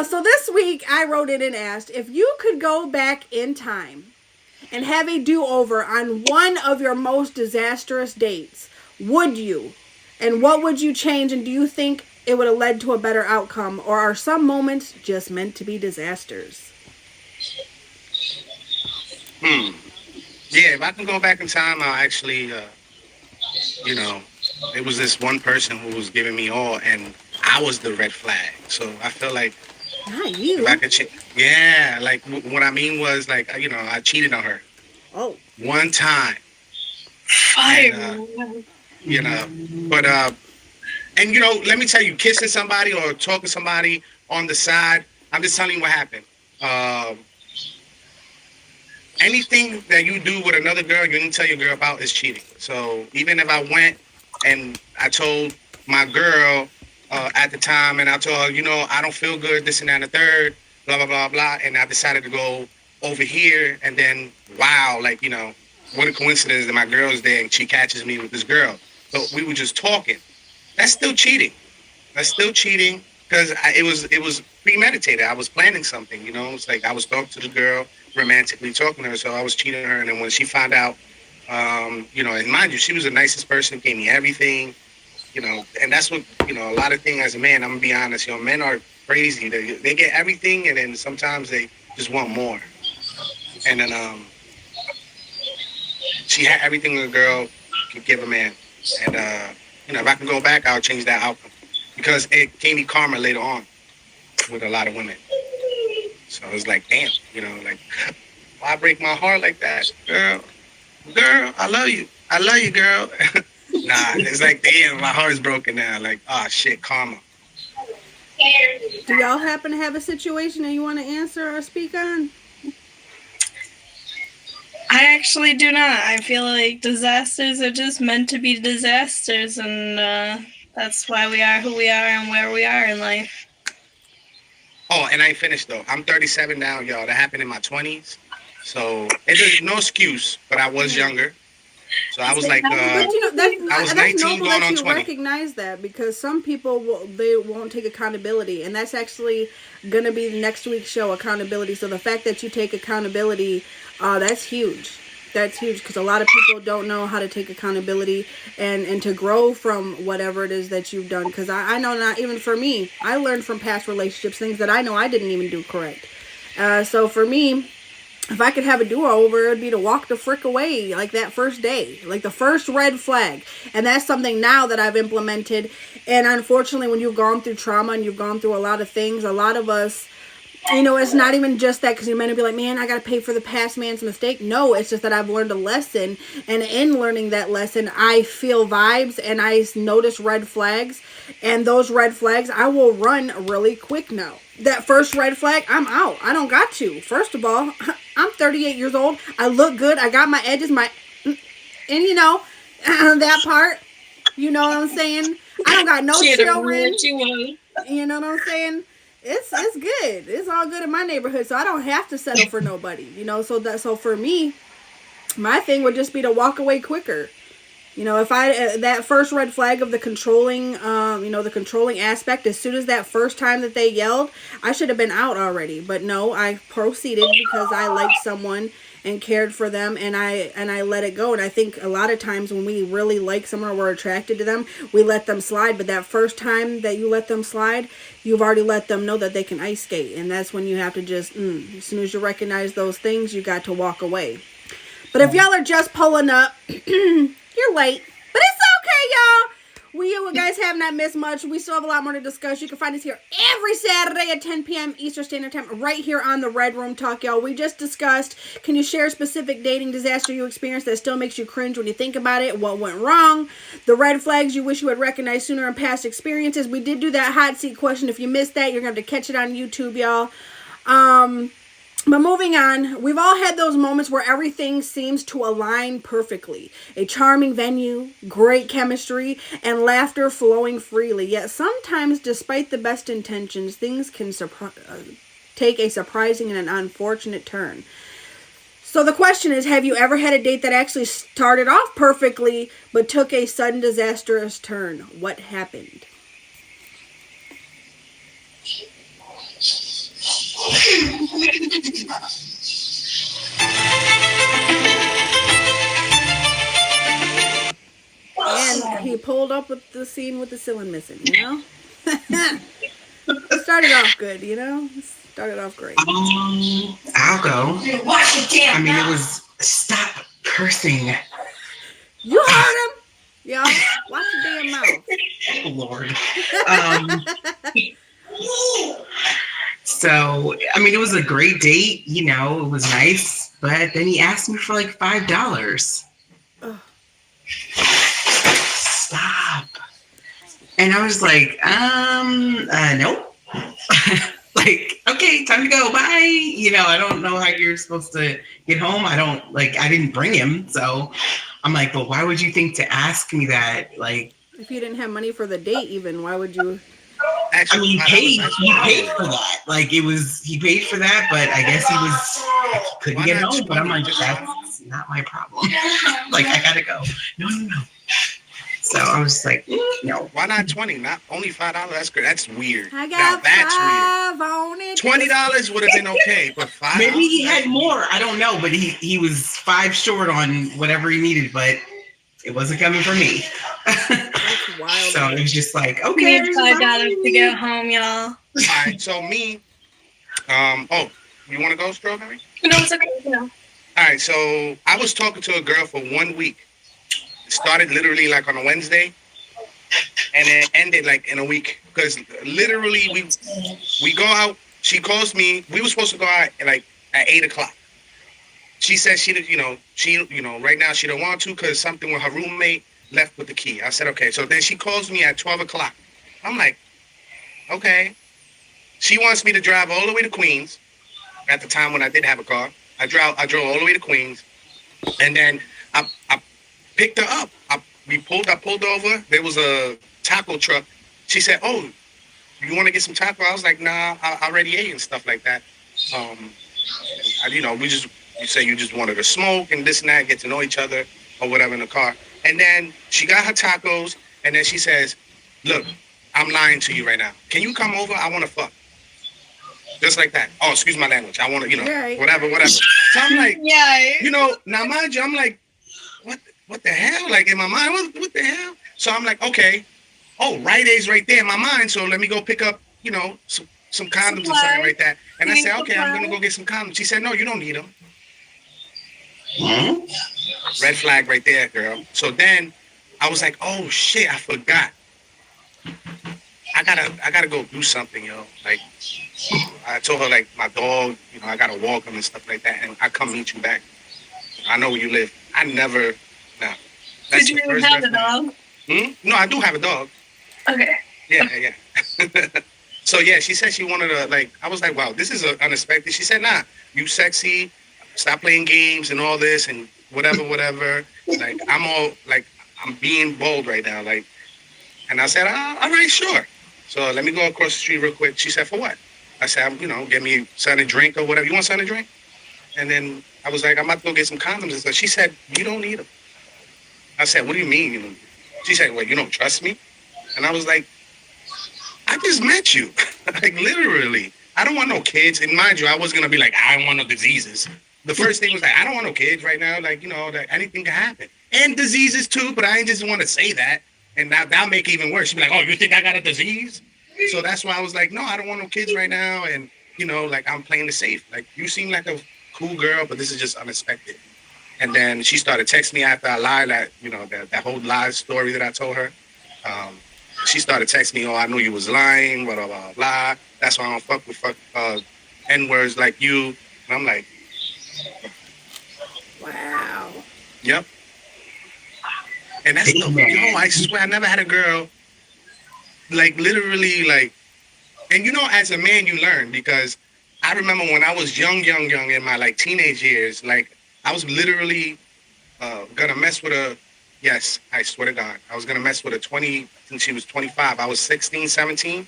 [SPEAKER 2] So this week, I wrote in and asked if you could go back in time and have a do-over on one of your most disastrous dates, would you? And what would you change? And do you think it would have led to a better outcome, or are some moments just meant to be disasters?
[SPEAKER 5] Yeah, if I can go back in time, I'll actually, it was this one person who was giving me all, and I was the red flag. So I feel like
[SPEAKER 2] Not you.
[SPEAKER 5] if I could like what I mean was like, I cheated on her.
[SPEAKER 2] Oh.
[SPEAKER 5] One time.
[SPEAKER 4] Fire.
[SPEAKER 5] But let me tell you, kissing somebody or talking to somebody on the side, I'm just telling you what happened. Anything that you do with another girl, you didn't tell your girl about is cheating. So even if I went and I told my girl at the time, and I told her, I don't feel good, this and that and the third, blah, blah, blah, blah, and I decided to go over here, and then, wow, what a coincidence that my girl's there and she catches me with this girl. So we were just talking. That's still cheating. Because it was premeditated. I was planning something, It's like I was talking to the girl, romantically talking to her, so I was cheating on her. And then when she found out, and mind you, she was the nicest person, gave me everything, and that's what, a lot of things as a man, I'm going to be honest, men are crazy. They get everything, and then sometimes they just want more. And then she had everything a girl could give a man. And, if I can go back, I'll change that outcome. Because it gave me karma later on with a lot of women. So it was like, damn, why break my heart like that? Girl, I love you. I love you, girl. Nah, it's like, damn, my heart's broken now. Like, oh, shit, karma.
[SPEAKER 2] Do y'all happen to have a situation that you want to answer or speak on?
[SPEAKER 4] I actually do not. I feel like disasters are just meant to be disasters, and that's why we are who we are and where we are in life.
[SPEAKER 5] Oh, and I ain't finished, though. I'm 37 now, y'all. That happened in my 20s. So it's no excuse, but I was younger. So I was like, I was 19 going on 20.
[SPEAKER 2] Recognize that, because some people they won't take accountability, and that's actually going to be next week's show, accountability. So the fact that you take accountability, that's huge. That's huge, because a lot of people don't know how to take accountability and to grow from whatever it is that you've done. Because I know, not even for me, I learned from past relationships things that I know I didn't even do correct. So for me, if I could have a do-over, it would be to walk the frick away like that first day, like the first red flag. And that's something now that I've implemented. And unfortunately, when you've gone through trauma and you've gone through a lot of things, a lot of us, it's not even just that, because you're meant to be like, man, I got to pay for the past man's mistake. No, it's just that I've learned a lesson. And in learning that lesson, I feel vibes and I notice red flags. And those red flags, I will run really quick now. That first red flag, I'm out. I don't got to. First of all, I'm 38 years old. I look good. I got my edges, and that part, you know what I'm saying? I don't got no children. You know what I'm saying? It's good. It's all good in my neighborhood, so I don't have to settle for nobody. So for me, my thing would just be to walk away quicker. If I that first red flag of the controlling, the controlling aspect, as soon as that first time that they yelled, I should have been out already. But no, I proceeded because I liked someone and cared for them, and I let it go. And I think a lot of times when we really like someone or we're attracted to them, we let them slide. But that first time that you let them slide, you've already let them know that they can ice skate, and that's when you have to just as soon as you recognize those things, you got to walk away. But if y'all are just pulling up, you're late, but it's okay, y'all. You guys have not missed much. We still have a lot more to discuss. You can find us here every Saturday at 10 p.m. Eastern Standard Time, right here on the Red Room Talk, y'all. We just discussed, can you share a specific dating disaster you experienced that still makes you cringe when you think about it? What went wrong? The red flags you wish you had recognized sooner in past experiences. We did do that hot seat question. If you missed that, you're going to have to catch it on YouTube, y'all. But moving on, we've all had those moments where everything seems to align perfectly. A charming venue, great chemistry, and laughter flowing freely. Yet sometimes, despite the best intentions, things can take a surprising and an unfortunate turn. So the question is, have you ever had a date that actually started off perfectly but took a sudden disastrous turn? What happened? And he pulled up with the scene with the ceiling missing, you know? Started off good, you know? Started off great.
[SPEAKER 3] I'll go. I mean, it was stop cursing.
[SPEAKER 2] You heard him? Y'all, watch your damn mouth.
[SPEAKER 3] Oh, Lord. So, I mean, it was a great date. You know, it was nice. But then he asked me for like $5.
[SPEAKER 2] Ugh.
[SPEAKER 3] Stop. And I was like, nope. Like, okay, time to go. Bye. You know, I don't know how you're supposed to get home. I didn't bring him. So I'm like, well, why would you think to ask me that? Like,
[SPEAKER 2] if you didn't have money for the date, even, why would you?
[SPEAKER 3] I mean, he paid for that. Like, he paid for that, but I guess he couldn't get home. But I'm like, that's not my problem. Like, I gotta go. No. So I was like, no.
[SPEAKER 5] Why not 20? Not only $5. That's good. That's weird.
[SPEAKER 2] I got
[SPEAKER 5] that's
[SPEAKER 2] $5 on it.
[SPEAKER 5] $20 would have been okay, but $5.
[SPEAKER 3] Maybe he had more. I don't know, but he was 5 short on whatever he needed, but it wasn't coming from me.
[SPEAKER 2] That's wild.
[SPEAKER 3] So it was just like,
[SPEAKER 4] We
[SPEAKER 3] okay,
[SPEAKER 4] need $5 to get home, y'all.
[SPEAKER 5] All right. So me, you want to go, Strawberry?
[SPEAKER 4] No, it's okay. No.
[SPEAKER 5] All right. So I was talking to a girl for 1 week. It started literally like on a Wednesday, and it ended like in a week. Because literally we go out. She calls me. We were supposed to go out at 8:00. She said right now she don't want to because something with her roommate left with the key. I said okay. So then she calls me at 12:00. I'm like, okay. She wants me to drive all the way to Queens. At the time when I did have a car, I drove all the way to Queens, and then I picked her up. I pulled over. There was a taco truck. She said, "Oh, you want to get some taco?" I was like, "Nah, I already ate and stuff like that." You say you just wanted to smoke and this and that, get to know each other or whatever in the car. And then she got her tacos, and then she says, "Look, I'm lying to you right now. Can you come over? I want to fuck." Just like that. Oh, excuse my language. I want to,
[SPEAKER 2] Right.
[SPEAKER 5] whatever. So I'm like,
[SPEAKER 4] Yeah.
[SPEAKER 5] now mind you, I'm like, what the hell? Like in my mind, what the hell? So I'm like, okay. Oh, Rite Aid's right there in my mind. So let me go pick up, some condoms or something like that. And I said, okay, I'm going to go get some condoms. She said, no, you don't need them. Red flag right there, girl. So then I was like, oh shit, I forgot. I gotta go do something, yo. Like I told her, like my dog, I gotta walk him and stuff like that, and I come meet you back. I know where you live. I never. Nah.
[SPEAKER 4] Did you even have a dog?
[SPEAKER 5] No, I do have a dog.
[SPEAKER 4] Okay.
[SPEAKER 5] Yeah. So yeah, she said she wanted to I was like, wow, this is unexpected. She said, nah, you sexy. Stop playing games and all this and whatever. Like I'm being bold right now. And I said, all right, sure. So let me go across the street real quick. She said, for what? I said, get me something to drink or whatever. You want something to drink? And then I was like, I'm about to go get some condoms and stuff. She said, you don't need them. I said, what do you mean? She said, well, you don't trust me? And I was like, I just met you. Like, literally. I don't want no kids. And mind you, I was going to be like, I don't want no diseases. The first thing was like, I don't want no kids right now. Like, that anything can happen. And diseases too, but I ain't just want to say that. And that'll make it even worse. She'd be like, oh, you think I got a disease? So that's why I was like, no, I don't want no kids right now. And, I'm playing it safe. Like, you seem like a cool girl, but this is just unexpected. And then she started texting me after I lied, that whole lie story that I told her. She started texting me, oh, I knew you was lying, blah, blah, blah, blah. That's why I don't fuck with N-words like you. And I'm like,
[SPEAKER 2] wow.
[SPEAKER 5] Yep. And that's I swear I never had a girl literally and as a man you learn because I remember when I was young in my like teenage years, like I was literally gonna mess with a. Yes, I swear to God, I was gonna mess with a 20. Since she was 25, I was 16, 17,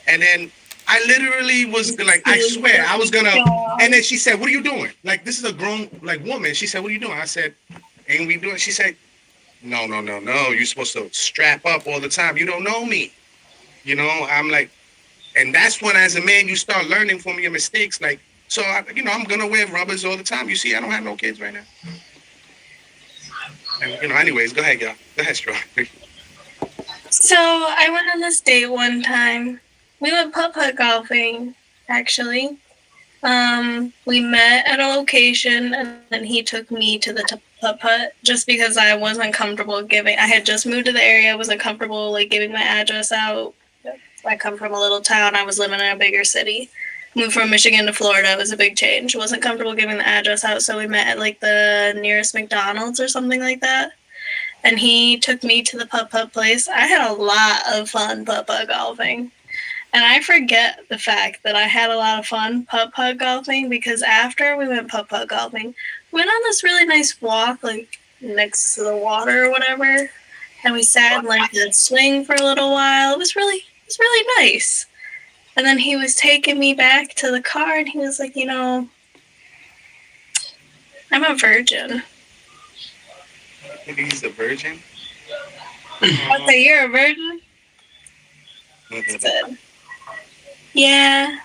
[SPEAKER 5] and then I literally was like, I swear, I was gonna. And then she said, "What are you doing? Like this is a grown like woman." She said, "What are you doing?" I said, "Ain't we doing?" She said, "No, no, no, no. You're supposed to strap up all the time. You don't know me." You know, I'm like, and that's when, as a man, you start learning from your mistakes. Like, so, I'm gonna wear rubbers all the time. You see, I don't have no kids right now. And anyways, go ahead, y'all. Go ahead, Strawberry.
[SPEAKER 4] So I went on this date one time. We went putt-putt golfing, actually. We met at a location, and then he took me to the putt-putt just because I wasn't comfortable giving. I had just moved to the area, wasn't comfortable like giving my address out. I come from a little town. I was living in a bigger city. Moved from Michigan to Florida. It was a big change. Wasn't comfortable giving the address out, so we met at like the nearest McDonald's or something like that. And he took me to the putt-putt place. I had a lot of fun putt-putt golfing. And I forget the fact that I had a lot of fun putt-putt golfing because after we went putt-putt golfing, we went on this really nice walk, like next to the water or whatever. And we sat in like the swing for a little while. It was really nice. And then he was taking me back to the car and he was like, I'm a virgin.
[SPEAKER 5] He's a virgin?
[SPEAKER 4] I said, you're a virgin? He said, yeah.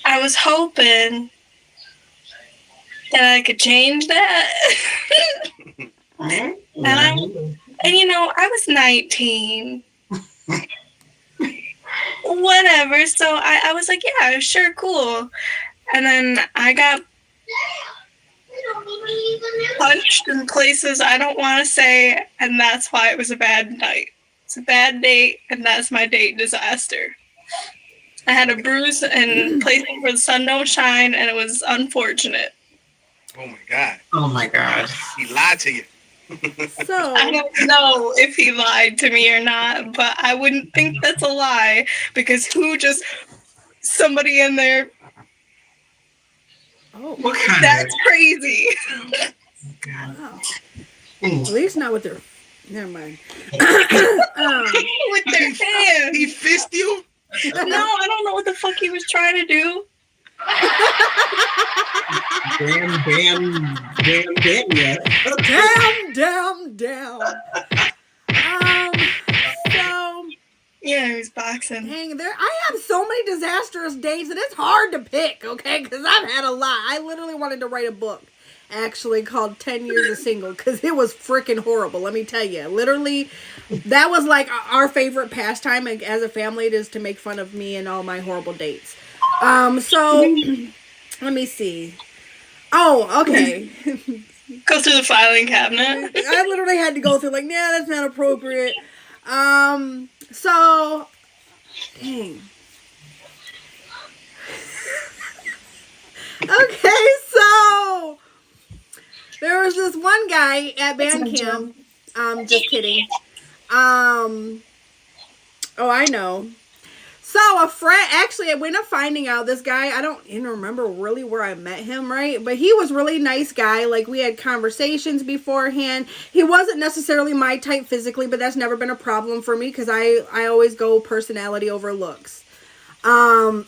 [SPEAKER 4] I was hoping that I could change that. And I was 19. Whatever. So I was like, yeah, sure, cool. And then I got punched in places I don't want to say, and that's why it was a bad night. It's a bad date, and that's my date disaster. I had a bruise and places where the sun don't shine, and it was unfortunate.
[SPEAKER 5] Oh my God.
[SPEAKER 3] Oh my God.
[SPEAKER 5] He lied to you.
[SPEAKER 2] So
[SPEAKER 4] I don't know if he lied to me or not, but I wouldn't think that's a lie because somebody in there.
[SPEAKER 2] oh
[SPEAKER 3] What kind
[SPEAKER 4] That's crazy.
[SPEAKER 2] wow. At least not with their never mind.
[SPEAKER 4] With their hands.
[SPEAKER 5] He fist you?
[SPEAKER 4] No, I don't know what the fuck he was trying to do.
[SPEAKER 3] Damn, yeah.
[SPEAKER 2] Damn. So
[SPEAKER 4] Yeah, he was boxing.
[SPEAKER 2] hang there. I have so many disastrous dates and it's hard to pick, okay? Because I've had a lot. I literally wanted to write a book, actually, called 10 Years of Single, because it was freaking horrible, let me tell you. Literally, that was like our favorite pastime as a family. It is to make fun of me and all my horrible dates. So, let me see. Oh, okay.
[SPEAKER 4] Go through the filing cabinet.
[SPEAKER 2] I literally had to go through like, nah, that's not appropriate. So, dang. Okay, so there was this one guy at band camp. Just kidding. Oh, I know. So a friend, actually, I ended up finding out this guy, I don't even remember really where I met him, right? But he was really nice guy. Like, we had conversations beforehand. He wasn't necessarily my type physically, but that's never been a problem for me because I always go personality over looks. Oh,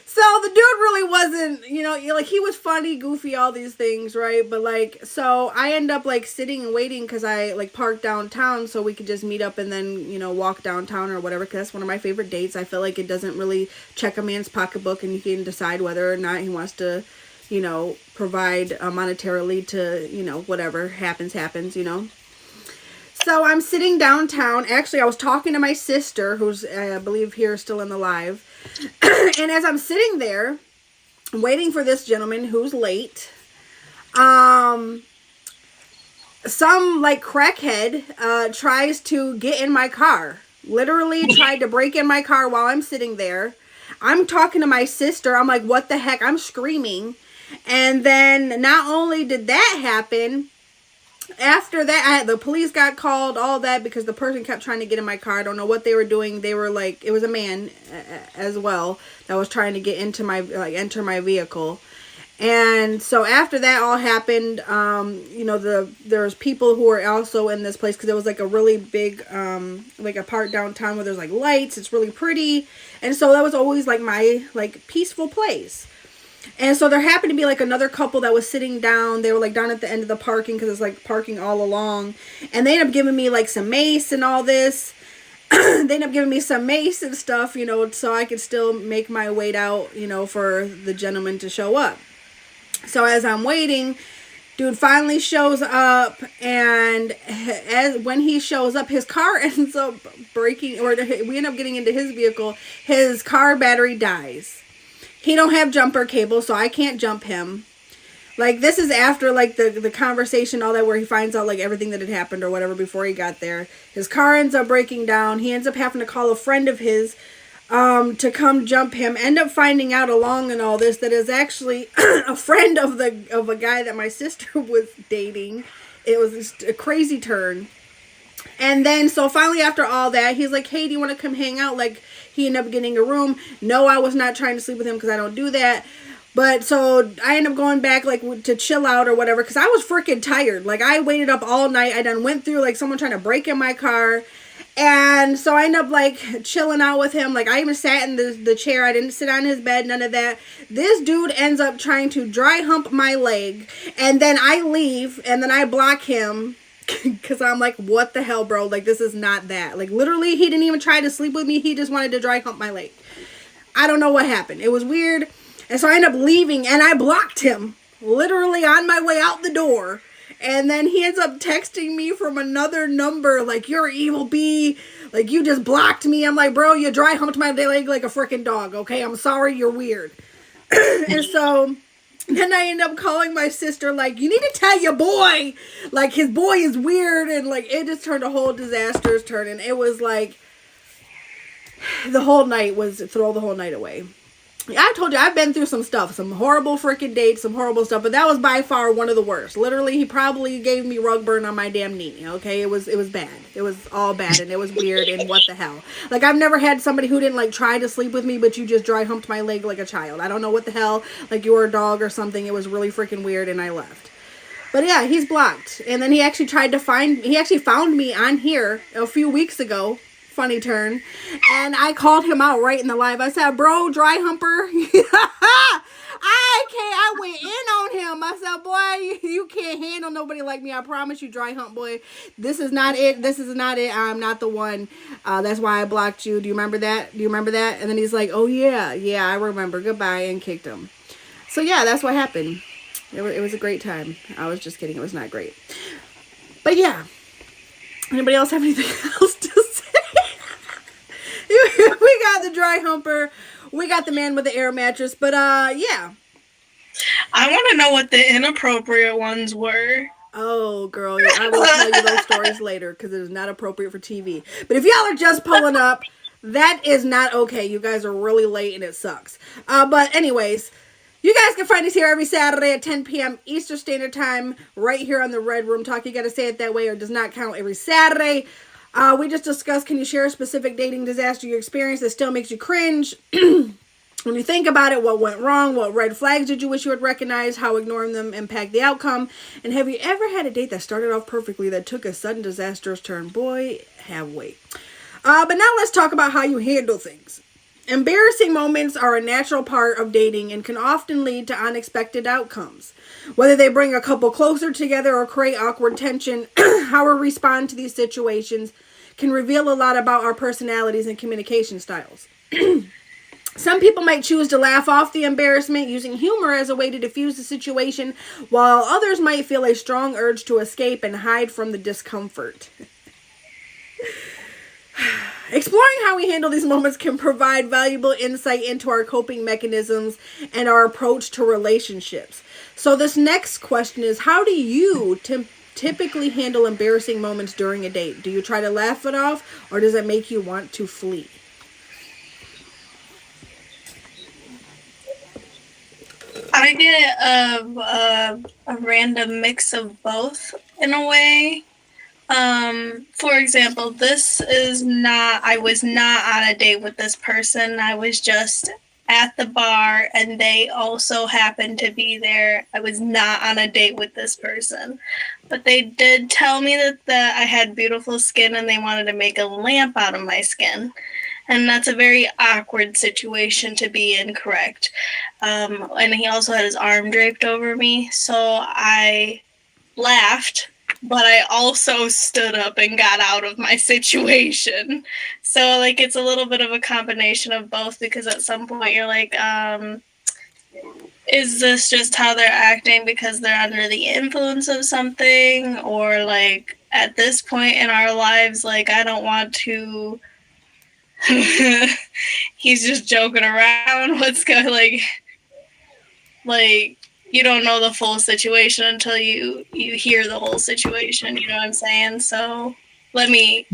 [SPEAKER 2] so the dude really wasn't, like he was funny, goofy, all these things, right? But like, so I end up like sitting and waiting because I like parked downtown so we could just meet up and then, walk downtown or whatever. Because that's one of my favorite dates. I feel like it doesn't really check a man's pocketbook and he can decide whether or not he wants to, provide monetarily to, whatever happens. So I'm sitting downtown. Actually, I was talking to my sister, who's, I believe, here still in the live. And as I'm sitting there, waiting for this gentleman who's late, some, like, crackhead tries to get in my car. Literally tried to break in my car while I'm sitting there. I'm talking to my sister. I'm like, what the heck? I'm screaming. And then not only did that happen, after that, the police got called, all that, because the person kept trying to get in my car. I don't know what they were doing. They were like, it was a man as well that was trying to get into my, like, enter my vehicle. And so after that all happened, you know, there's people who were also in this place because it was like a really big, like a part downtown where there's like lights. It's really pretty. And so that was always like my like peaceful place. And so there happened to be like another couple that was sitting down. They were like down at the end of the parking because it's like parking all along. And they ended up giving me like some mace and all this. They ended up giving me some mace and stuff, you know, so I could still make my way out, you know, for the gentleman to show up. So as I'm waiting, dude finally shows up, and when he shows up, his car ends up breaking, or we end up getting into his vehicle. His car battery dies. He don't have jumper cable, so I can't jump him. Like, this is after, like, the conversation, all that, where he finds out, like, everything that had happened or whatever before he got there. His car ends up breaking down. He ends up having to call a friend of his to come jump him. End up finding out along in all this that is actually a friend of a guy that my sister was dating. It was just a crazy turn. And then, so finally after all that, he's like, hey, do you want to come hang out? Like, he ended up getting a room. No, I was not trying to sleep with him because I don't do that. But so I ended up going back, like, to chill out or whatever, because I was freaking tired. Like, I waited up all night. I done went through, like, someone trying to break in my car. And so I ended up, like, chilling out with him. Like, I even sat in the chair. I didn't sit on his bed, none of that. This dude ends up trying to dry hump my leg. And then I leave, and then I block him. Because I'm like, what the hell, bro? Like, this is not that. Like, literally, he didn't even try to sleep with me. He just wanted to dry hump my leg. I don't know what happened. It was weird. And so I ended up leaving, and I blocked him. Literally on my way out the door. And then he ends up texting me from another number, like, you're evil bee. Like, you just blocked me. I'm like, bro, you dry humped my leg like a freaking dog, okay? I'm sorry, you're weird. And so then I end up calling my sister, like, you need to tell your boy. Like, his boy is weird. And, like, it just turned a whole disastrous turn. And it was, like, the whole night was throw the whole night away. I told you, I've been through some stuff, some horrible freaking dates, some horrible stuff, but that was by far one of the worst. Literally, he probably gave me rug burn on my damn knee, okay? It was bad. It was all bad, and it was weird, and what the hell. Like, I've never had somebody who didn't, like, try to sleep with me, but you just dry humped my leg like a child. I don't know what the hell, like you were a dog or something. It was really freaking weird, and I left. But yeah, he's blocked. And then he actually found me on here a few weeks ago. Funny turn. And I called him out right in the live. I said, bro, dry humper. I went in on him. I said, boy, you can't handle nobody like me. I promise you, dry hump boy. This is not it. This is not it. I'm not the one. That's why I blocked you. Do you remember that? Do you remember that? And then he's like, oh yeah, I remember. Goodbye, and kicked him. So yeah, that's what happened. It was a great time. I was just kidding. It was not great. But yeah. Anybody else have anything else to say? We got the dry humper. We got the man with the air mattress. But, yeah.
[SPEAKER 4] I want to know what the inappropriate ones were.
[SPEAKER 2] Oh, girl. Yeah, I will tell you those stories later because it is not appropriate for TV. But if y'all are just pulling up, that is not okay. You guys are really late and it sucks. But anyways, you guys can find us here every Saturday at 10 p.m. Eastern Standard Time right here on the Red Room Talk. You got to say it that way or it does not count every Saturday. We just discussed, can you share a specific dating disaster you experienced that still makes you cringe? When you think about it, what went wrong? What red flags did you wish you would recognize? How ignoring them impact the outcome? And have you ever had a date that started off perfectly that took a sudden disastrous turn? Boy, have we. But now let's talk about how you handle things. Embarrassing moments are a natural part of dating and can often lead to unexpected outcomes. Whether they bring a couple closer together or create awkward tension, how we respond to these situations can reveal a lot about our personalities and communication styles. Some people might choose to laugh off the embarrassment, using humor as a way to diffuse the situation, while others might feel a strong urge to escape and hide from the discomfort. Exploring how we handle these moments can provide valuable insight into our coping mechanisms and our approach to relationships. So this next question is, how do you typically handle embarrassing moments during a date? Do you try to laugh it off, or does it make you want to flee?
[SPEAKER 4] I get a random mix of both in a way. For example, this is not, I was not on a date with this person. I was just at the bar and they also happened to be there. I was not on a date with this person. But they did tell me that I had beautiful skin and they wanted to make a lamp out of my skin. And that's a very awkward situation to be in, correct? And he also had his arm draped over me. So I laughed, but I also stood up and got out of my situation. So, like, it's a little bit of a combination of both because at some point you're like, is this just how they're acting because they're under the influence of something? Or, like, at this point in our lives, like, I don't want to. He's just joking around. What's going, like, you don't know the full situation until you hear the whole situation, you know what I'm saying? So let me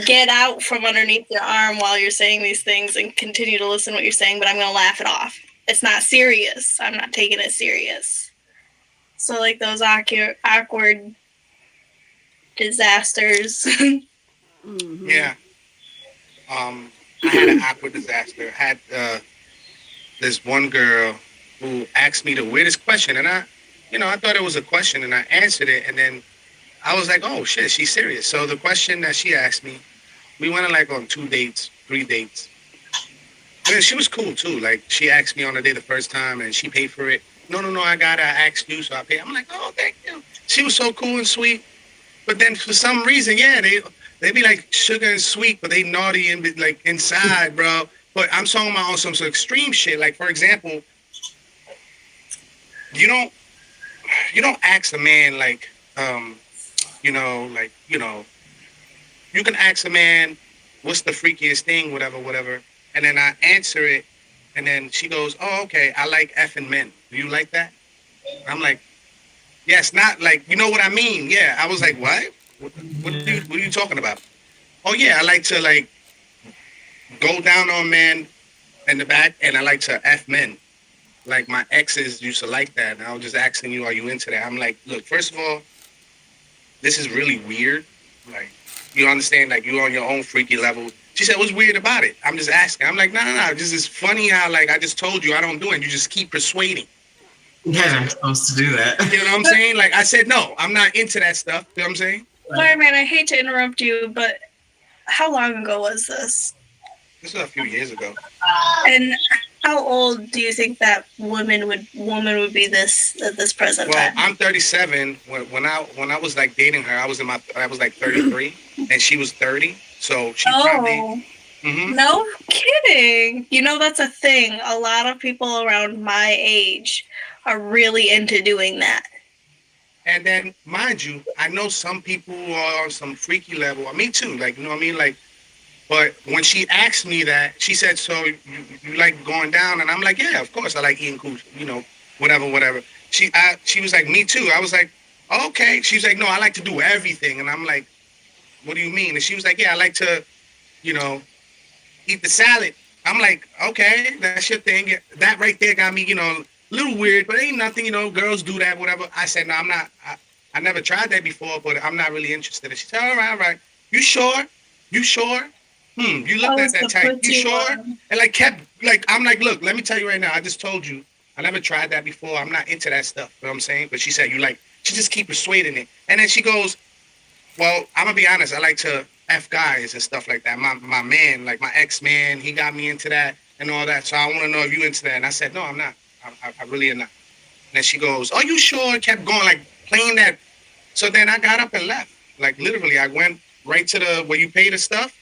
[SPEAKER 4] get out from underneath your arm while you're saying these things and continue to listen to what you're saying, but I'm going to laugh it off. It's not serious. I'm not taking it serious. So, like, those awkward disasters.
[SPEAKER 2] Mm-hmm.
[SPEAKER 5] Yeah. I had an awkward disaster. I had this one girl who asked me the weirdest question, and I thought it was a question, and I answered it, and then I was like, oh shit, she's serious. So the question that she asked me, we went on 2 dates, 3 dates. And she was cool too. Like, she asked me on the day the first time, and she paid for it. No, I asked you, so I paid. I'm like, oh, thank you. She was so cool and sweet. But then for some reason, yeah, they be like sugar and sweet, but they naughty and be like inside, bro. But I'm talking about on some extreme shit. Like, for example, you don't ask a man you can ask a man what's the freakiest thing, whatever, and then I answer it, and then she goes, oh, okay, I like effing men. Do you like that? I'm like, yes, not like, you know what I mean? Yeah. I was like, what? What are you talking about? Oh yeah, I like to like go down on men in the back, and I like to F men. Like, my exes used to like that, and I was just asking you, are you into that? I'm like, look, first of all, this is really weird. Like, you understand, like, you're on your own freaky level. She said, what's weird about it? I'm just asking. I'm like, no. This is funny how, like, I just told you I don't do it. You just keep persuading.
[SPEAKER 3] Yeah, I'm supposed to do that.
[SPEAKER 5] You know what I'm saying? Like, I said, no, I'm not into that stuff. You know what I'm saying?
[SPEAKER 4] Sorry, man, I hate to interrupt you, but how long ago was this?
[SPEAKER 5] This was a few years ago.
[SPEAKER 4] And how old do you think that woman would be this at this present
[SPEAKER 5] Well,
[SPEAKER 4] time?
[SPEAKER 5] I'm 37. When I was like dating her, I was like 33, and she was 30. So she probably. Mm-hmm.
[SPEAKER 4] No kidding. You know, that's a thing. A lot of people around my age are really into doing that.
[SPEAKER 5] And then, mind you, I know some people are on some freaky level. Me too. Like, you know what I mean? Like, but when she asked me that, she said, so you like going down? And I'm like, yeah, of course. I like eating cooch, whatever. She was like, me too. I was like, okay. She was like, no, I like to do everything. And I'm like, what do you mean? And she was like, yeah, I like to, eat the salad. I'm like, okay, that's your thing. That right there got me, a little weird, but ain't nothing, girls do that, whatever. I said, no, I'm not. I never tried that before, but I'm not really interested. And she said, all right. You sure? You looked at that type. You sure? And like kept like, I'm like, look, let me tell you right now. I just told you, I never tried that before. I'm not into that stuff. You know what I'm saying? But she said, she just keep persuading it. And then she goes, well, I'm gonna be honest. I like to F guys and stuff like that. My man, like my ex-man, he got me into that and all that. So I want to know if you into that. And I said, no, I'm not. I really am not. And then she goes, are you sure? And kept going, like playing that. So then I got up and left. Like literally, I went right to the where you pay the stuff.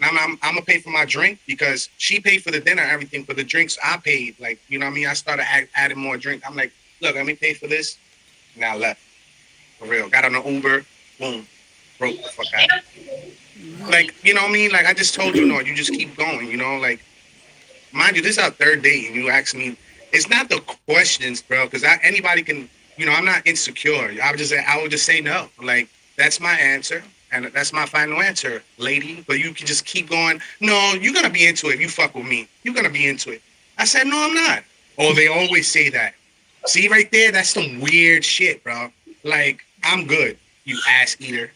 [SPEAKER 5] And I'm gonna pay for my drink because she paid for the dinner and everything. For the drinks, I paid. Like, you know what I mean? I started adding more drink. I'm like, look, let me pay for this. And I left. For real. Got on the Uber. Boom. Broke the fuck out. Like, you know what I mean? Like, I just told you, no, you just keep going, like, mind you, this is our third date, and you ask me, it's not the questions, bro, because anybody can, I'm not insecure. I would just say no. Like, that's my answer, and that's my final answer, lady. But you can just keep going, no, you're going to be into it if you fuck with me. You're going to be into it. I said, no, I'm not. Oh, they always say that. See right there, that's some weird shit, bro. Like, I'm good. You ass eater.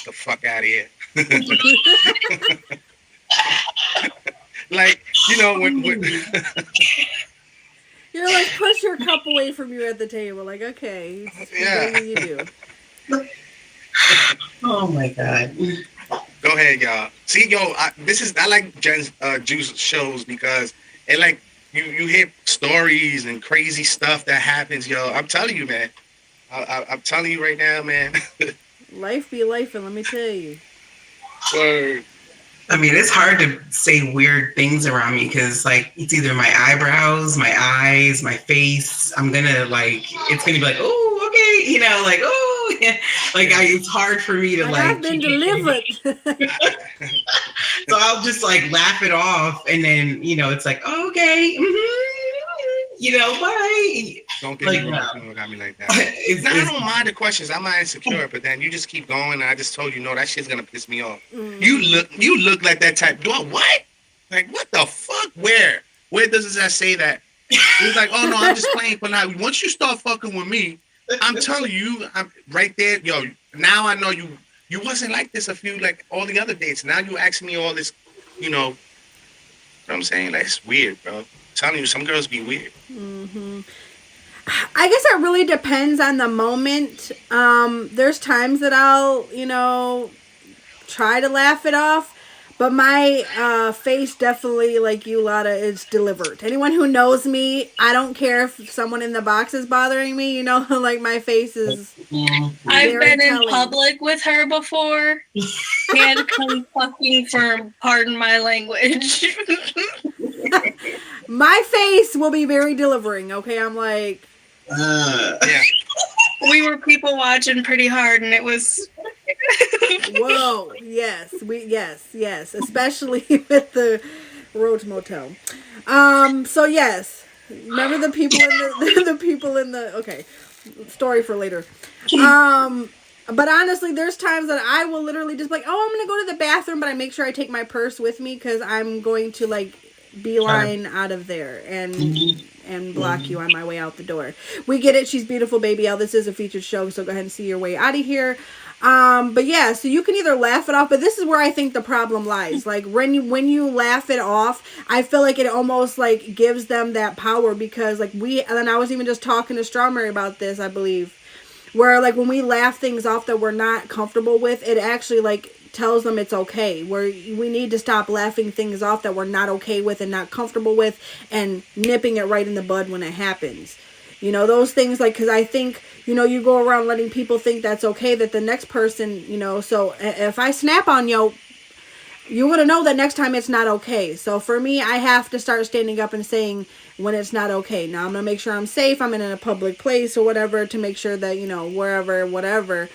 [SPEAKER 5] The fuck out of here. Like, when
[SPEAKER 2] You're like, push your cup away from you at the table. Like, okay,
[SPEAKER 5] yeah.
[SPEAKER 2] whatever you do.
[SPEAKER 3] Oh my god.
[SPEAKER 5] Go ahead, y'all. See, yo, I like Jen's Juice shows because it like you hear stories and crazy stuff that happens, yo. I'm telling you, man. I'm telling you right now, man.
[SPEAKER 2] Life be life, and let me tell you.
[SPEAKER 5] Word.
[SPEAKER 3] I mean, it's hard to say weird things around me because, like, it's either my eyebrows, my eyes, my face. I'm gonna it's gonna be like, oh, okay, like, oh, yeah. Like, it's hard for me to
[SPEAKER 2] I've been delivered.
[SPEAKER 3] So I'll just like laugh it off, and then it's like, oh, okay, bye.
[SPEAKER 5] Don't get me wrong, people got me like that. I don't mind the questions. I'm not insecure, but then you just keep going. And I just told you, no, that shit's gonna piss me off. You look like that type. Do I what? Like what the fuck? Where does that say that? He's like, oh no, I'm just playing for now. Once you start fucking with me, I'm telling you, I'm right there, yo. Now I know you. You wasn't like this like all the other dates. Now you asking me all this, you know what I'm saying? That's weird, bro. I'm telling you, some girls be weird.
[SPEAKER 2] Mm-hmm. I guess it really depends on the moment. There's times that I'll, try to laugh it off, but my face definitely, like you, Lotta, is delivered. Anyone who knows me, I don't care if someone in the box is bothering me, like my face is.
[SPEAKER 4] I've been in public with her before. And come fucking firm, pardon my language.
[SPEAKER 2] My face will be very delivering, okay? I'm like...
[SPEAKER 5] yeah.
[SPEAKER 4] We were people watching pretty hard, and it was...
[SPEAKER 2] Whoa, yes. Yes. Especially with the Roach Motel. So yes. Remember the people in the people in the... Okay. Story for later. But honestly, there's times that I will literally just be like, oh, I'm going to go to the bathroom, but I make sure I take my purse with me because I'm going to, like, beeline out of there and block you on my way out the door. We get it. She's beautiful, baby L. This is a featured show, so go ahead and see your way out of here. But yeah, so you can either laugh it off, but this is where I think the problem lies. Like, when you laugh it off, I feel like it almost, like, gives them that power because, like, and I was even just talking to Strawberry about this, I believe, where, like, when we laugh things off that we're not comfortable with, it actually, like, tells them it's okay. Where we need to stop laughing things off that we're not okay with and not comfortable with and nipping it right in the bud when it happens. Those things, like, because I think, you go around letting people think that's okay, that the next person, so if I snap on you, you're going to know that next time it's not okay. So for me, I have to start standing up and saying when it's not okay. Now I'm going to make sure I'm safe. I'm in a public place or whatever to make sure that, wherever, whatever.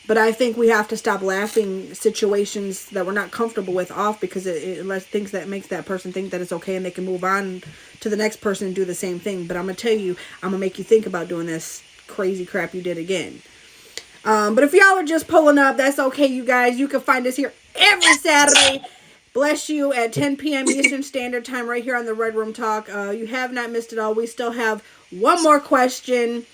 [SPEAKER 2] But I think we have to stop laughing situations that we're not comfortable with off because it lets things that makes that person think that it's okay and they can move on to the next person and do the same thing. But I'm going to tell you, I'm going to make you think about doing this crazy crap you did again. But if y'all are just pulling up, that's okay, you guys. You can find us here every Saturday. Bless you at 10 p.m. Eastern Standard Time right here on the Red Room Talk. You have not missed it all. We still have one more question.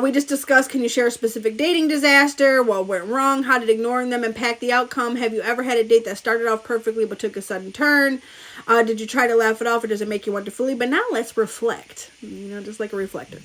[SPEAKER 2] We just discussed, can you share a specific dating disaster? What went wrong? How did ignoring them impact the outcome? Have you ever had a date that started off perfectly but took a sudden turn? Did you try to laugh it off or does it make you want to fully? But now let's reflect, just like a reflector.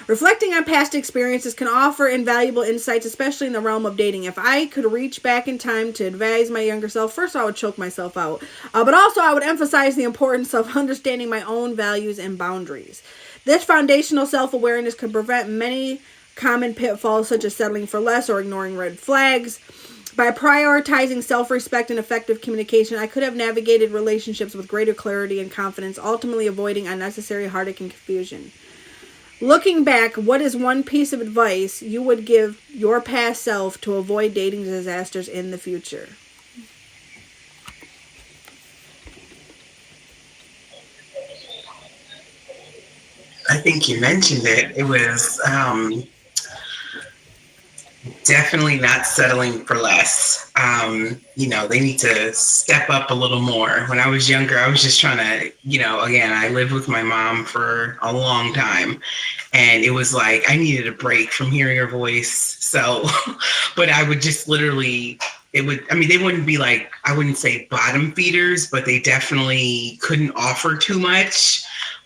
[SPEAKER 2] Reflecting on past experiences can offer invaluable insights, especially in the realm of dating. If I could reach back in time to advise my younger self, first I would choke myself out. But also I would emphasize the importance of understanding my own values and boundaries. This foundational self-awareness can prevent many common pitfalls such as settling for less or ignoring red flags. By prioritizing self-respect and effective communication, I could have navigated relationships with greater clarity and confidence, ultimately avoiding unnecessary heartache and confusion. Looking back, what is one piece of advice you would give your past self to avoid dating disasters in the future?
[SPEAKER 3] I think you mentioned it. It was Definitely not settling for less. They need to step up a little more. When I was younger, I was just trying to, again, I lived with my mom for a long time, and it was like I needed a break from hearing her voice. So, but I would just literally, they wouldn't be like, I wouldn't say bottom feeders, but they definitely couldn't offer too much.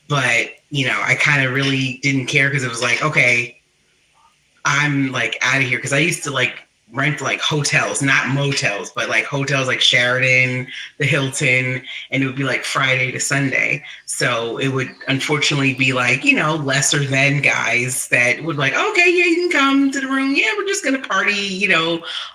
[SPEAKER 3] But, I kind of really didn't care because it was like, okay, I'm like out of here, because I used to like rent like hotels, not motels, but like hotels like Sheraton, the Hilton, and it would be like Friday to Sunday. So it would unfortunately be like, lesser than guys that would like, okay, yeah, you can come to the room. Yeah, we're just gonna party,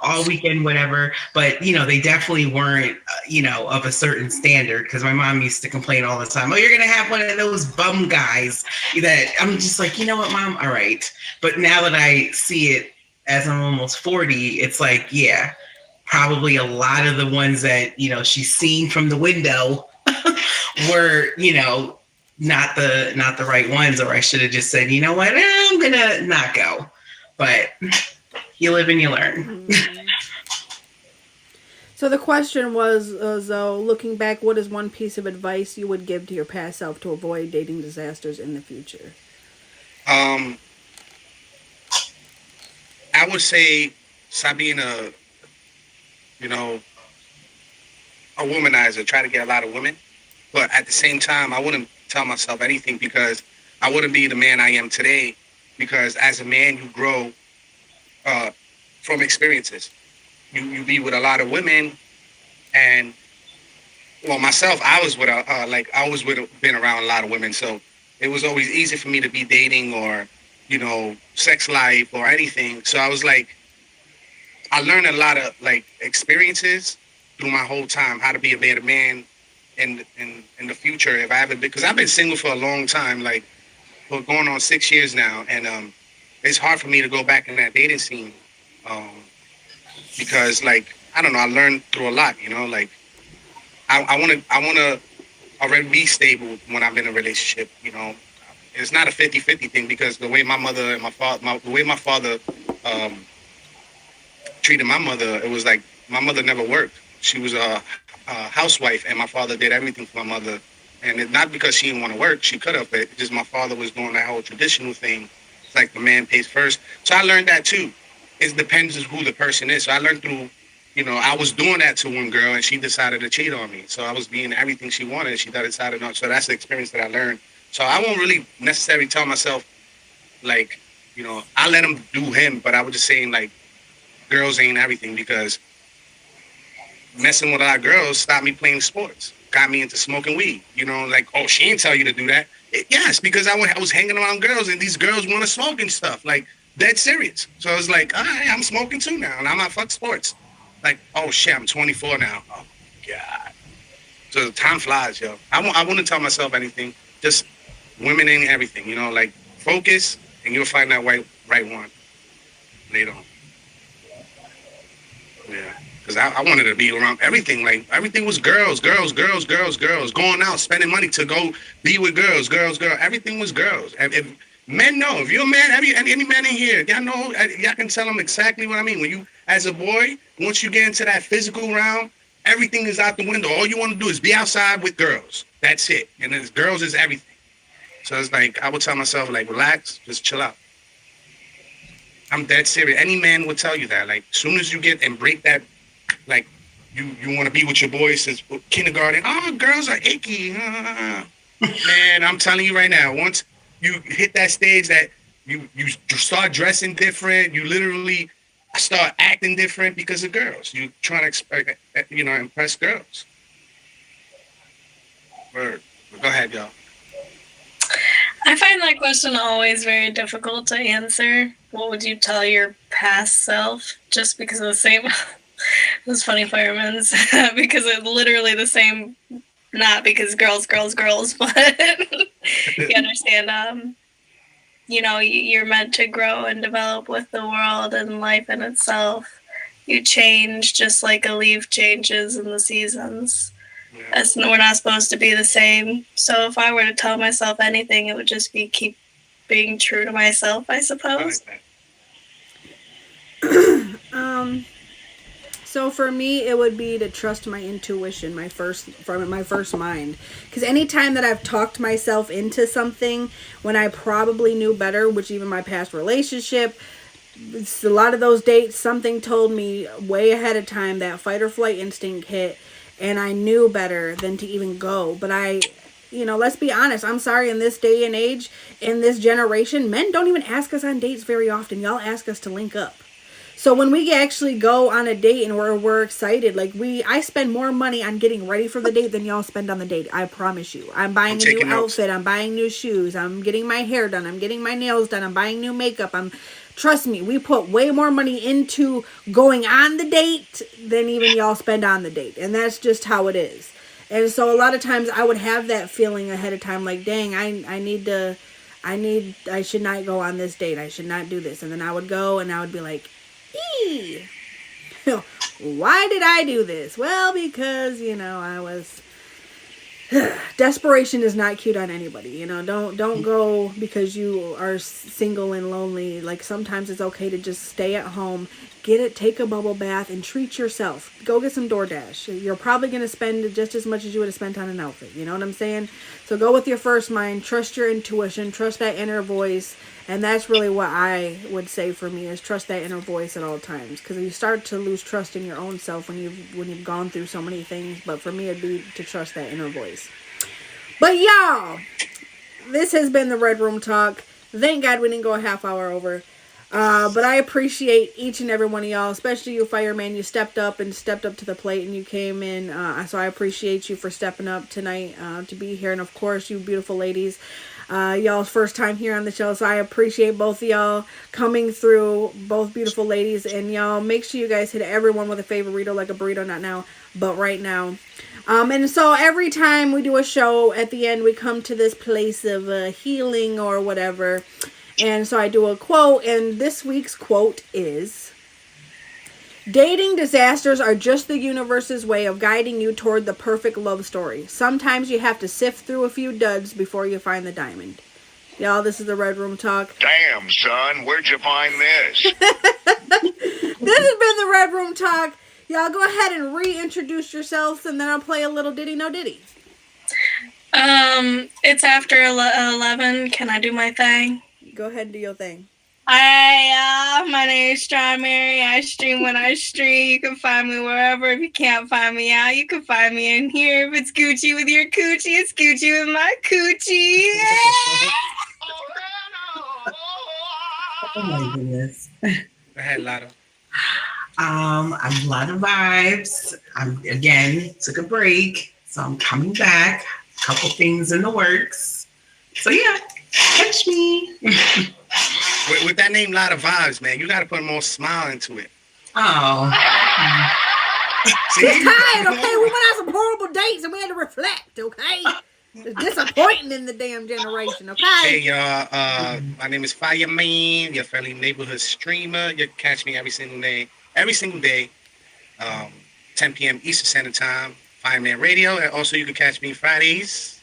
[SPEAKER 3] all weekend, whatever. But they definitely weren't, of a certain standard, because my mom used to complain all the time. Oh, you're gonna have one of those bum guys that I'm just like, you know what, mom? All right. But now that I see it as I'm almost 40, it's like, yeah, probably a lot of the ones that, she's seen from the window were, not the right ones, or I should have just said, you know what, I'm gonna not go. But you live and you learn.
[SPEAKER 2] So the question was, though, looking back, what is one piece of advice you would give to your past self to avoid dating disasters in the future?
[SPEAKER 5] I would say stop being you know, a womanizer. Try to get a lot of women, but at the same time, I wouldn't tell myself anything, because I wouldn't be the man I am today. Because as a man, you grow uh, from experiences. You be with a lot of women, and well, myself, I was with I always would been around a lot of women, so it was always easy for me to be dating or sex life or anything. So I was like, I learned a lot of like experiences through my whole time, how to be a better man in the future if I haven't been, because I've been single for a long time, like for going on 6 years now, and it's hard for me to go back in that dating scene, um, because like I don't know, I learned through a lot, like I want to already be stable when I'm in a relationship. It's not a 50-50 thing, because the way my mother and my father, the way my father um, treated my mother, it was like my mother never worked. She was a housewife, and my father did everything for my mother. And not because she didn't want to work, she could have, but just my father was doing that whole traditional thing. It's like the man pays first. So I learned that too. It depends on who the person is. So I learned through, I was doing that to one girl, and she decided to cheat on me. So I was being everything she wanted, and she decided not. So that's the experience that I learned. So I won't really necessarily tell myself, like, I let him do him, but I was just saying, like, girls ain't everything, because messing with a lot of girls stopped me playing sports, got me into smoking weed. Like, oh, she didn't tell you to do that. Yes, because I was hanging around girls, and these girls want to smoke and stuff, like dead serious. So I was like, all right, I'm smoking too now, and I'm not fuck sports. Like, oh shit, I'm 24 now. Oh god. So time flies, yo. I wouldn't tell myself anything. Just women ain't everything, like focus, and you'll find that right one later on. Yeah. Because I wanted to be around everything. Like, everything was girls, girls, girls, girls, girls. Going out, spending money to go be with girls, girls, girls. Everything was girls. And if men know, if you're a man, any man in here, y'all know, y'all can tell them exactly what I mean. When you, as a boy, once you get into that physical realm, everything is out the window. All you want to do is be outside with girls. That's it. And then girls is everything. So it's like, I would tell myself, like, relax, just chill out. I'm dead serious. Any man would tell you that. Like, as soon as you get and break that, like, you want to be with your boys since kindergarten. Oh, girls are icky. Man, I'm telling you right now, once you hit that stage that you start dressing different, you literally start acting different because of girls. You trying to impress girls. Word. Go ahead, y'all.
[SPEAKER 4] I find that question always very difficult to answer. What would you tell your past self? Just because of the same, those funny firemen's, because it's literally the same, not because girls, but you understand, you're meant to grow and develop with the world and life in itself. You change just like a leaf changes in the seasons. We're not supposed to be the same. So if I were to tell myself anything, it would just be keep being true to myself, I suppose.
[SPEAKER 2] So for me, it would be to trust my intuition, my first mind. Because anytime that I've talked myself into something when I probably knew better, which even my past relationship, it's a lot of those dates, something told me way ahead of time, that fight or flight instinct hit, and I knew better than to even go. But let's be honest, I'm sorry, in this day and age, in this generation, men don't even ask us on dates very often. Y'all ask us to link up. So when we actually go on a date and we're excited, I spend more money on getting ready for the date than y'all spend on the date. I promise you. I'm buying a new outfit. I'm buying new shoes. I'm getting my hair done. I'm getting my nails done. I'm buying new makeup. Trust me, we put way more money into going on the date than even y'all spend on the date. And that's just how it is. And so a lot of times I would have that feeling ahead of time, like, dang, I should not go on this date. I should not do this. And then I would go and I would be like, why did I do this? Well, because, I was... Desperation is not cute on anybody. Don't go because you are single and lonely. Like, sometimes it's okay to just stay at home, take a bubble bath, and treat yourself. Go get some DoorDash. You're probably going to spend just as much as you would have spent on an outfit. You know what I'm saying? So go with your first mind, trust your intuition, trust that inner voice. And that's really what I would say for me, is trust that inner voice at all times. Because you start to lose trust in your own self when you've gone through so many things. But for me, it'd be to trust that inner voice. But y'all, this has been the Red Room Talk. Thank God we didn't go a half hour over. But I appreciate each and every one of y'all, especially you fireman. You stepped up to the plate and you came in. So I appreciate you for stepping up tonight to be here. And of course, you beautiful ladies. Y'all's first time here on the show, so I appreciate both of y'all coming through, both beautiful ladies. And y'all, make sure you guys hit everyone with a favorito, like a burrito, not now, but right now. And so every time we do a show, at the end we come to this place of healing or whatever. And so I do a quote, and this week's quote is: dating disasters are just the universe's way of guiding you toward the perfect love story. Sometimes you have to sift through a few duds before you find the diamond. Y'all, this is the Red Room Talk.
[SPEAKER 6] Damn, son, where'd you find this?
[SPEAKER 2] This has been the Red Room Talk. Y'all go ahead and reintroduce yourselves, and then I'll play a little Diddy No Diddy.
[SPEAKER 4] It's after 11. Can I do my thing?
[SPEAKER 2] Go ahead and do your thing.
[SPEAKER 4] Hi, my name is Strawberry. I stream when I stream. You can find me wherever. If you can't find me out, you can find me in here. If it's Gucci with your coochie, it's Gucci with my coochie.
[SPEAKER 3] Oh my goodness.
[SPEAKER 5] Go ahead, Lotto.
[SPEAKER 3] I'm a lot of vibes. Again, took a break, so I'm coming back. A couple things in the works. So yeah, catch me.
[SPEAKER 5] With that name, Lot of Vibes, man, you got to put more smile into it.
[SPEAKER 3] Oh.
[SPEAKER 2] She's tired, okay? We went on some horrible dates and we had to reflect, okay? It's disappointing in the damn generation, okay?
[SPEAKER 5] Hey, y'all. My name is Fireman, your friendly neighborhood streamer. You can catch me every single day, 10 p.m. Eastern Standard Time, Fireman Radio. And also, you can catch me Fridays.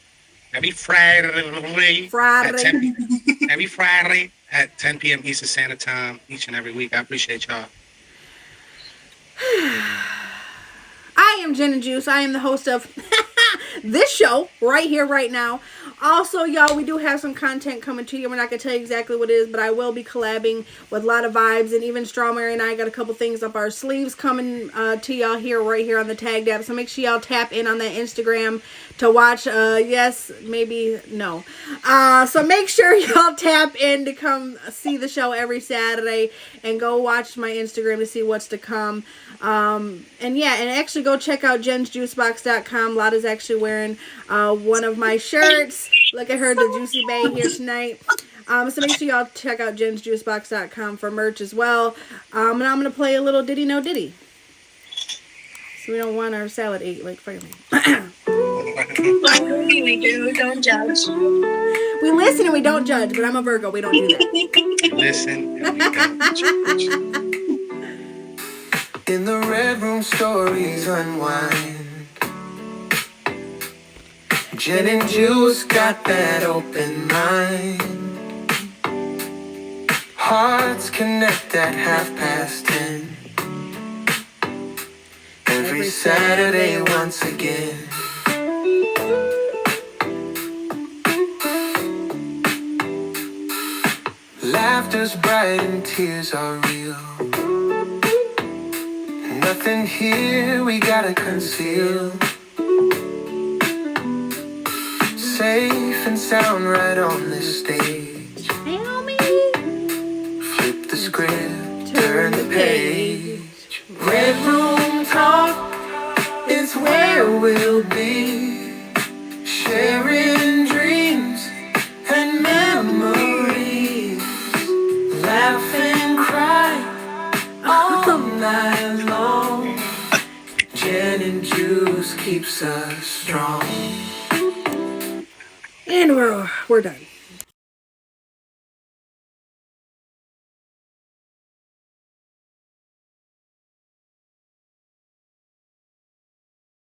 [SPEAKER 5] Every Friday. Every Friday at 10 p.m. Eastern Standard Time, each and every week. I appreciate y'all.
[SPEAKER 2] I am Jen and Juice. I am the host of this show right here, right now. Also, y'all, we do have some content coming to you. We're not going to tell you exactly what it is, but I will be collabing with a lot of vibes, and even Strawberry and I got a couple things up our sleeves coming to y'all here, right here on the Tag Dab. So make sure y'all tap in on that Instagram to watch. Yes, maybe no. So make sure y'all tap in to come see the show every Saturday, and go watch my Instagram to see what's to come. And yeah, and actually go check out jensjuicebox.com. Lotta's actually wearing one of my shirts. Look at her, the Juicy Bay here tonight. So make sure y'all check out jensjuicebox.com for merch as well. And I'm going to play a little Diddy No Diddy, so we don't want our salad ate like fireman.
[SPEAKER 4] We do. Don't judge.
[SPEAKER 2] We listen and we don't judge, but I'm a Virgo. We don't do that.
[SPEAKER 5] Listen and we don't judge.
[SPEAKER 1] In the Red Room, stories unwind. Jen and Juice got that open mind. Hearts connect at 10:30. every Saturday once again. Laughter's bright and tears are real. Nothing here we gotta conceal. Safe and sound right on this stage. Flip the script, turn the page. Red Room Talk, it's where we'll be. Sharing dreams and memories. Laugh and cry all night long. Gin and juice keeps us strong.
[SPEAKER 2] And we're done.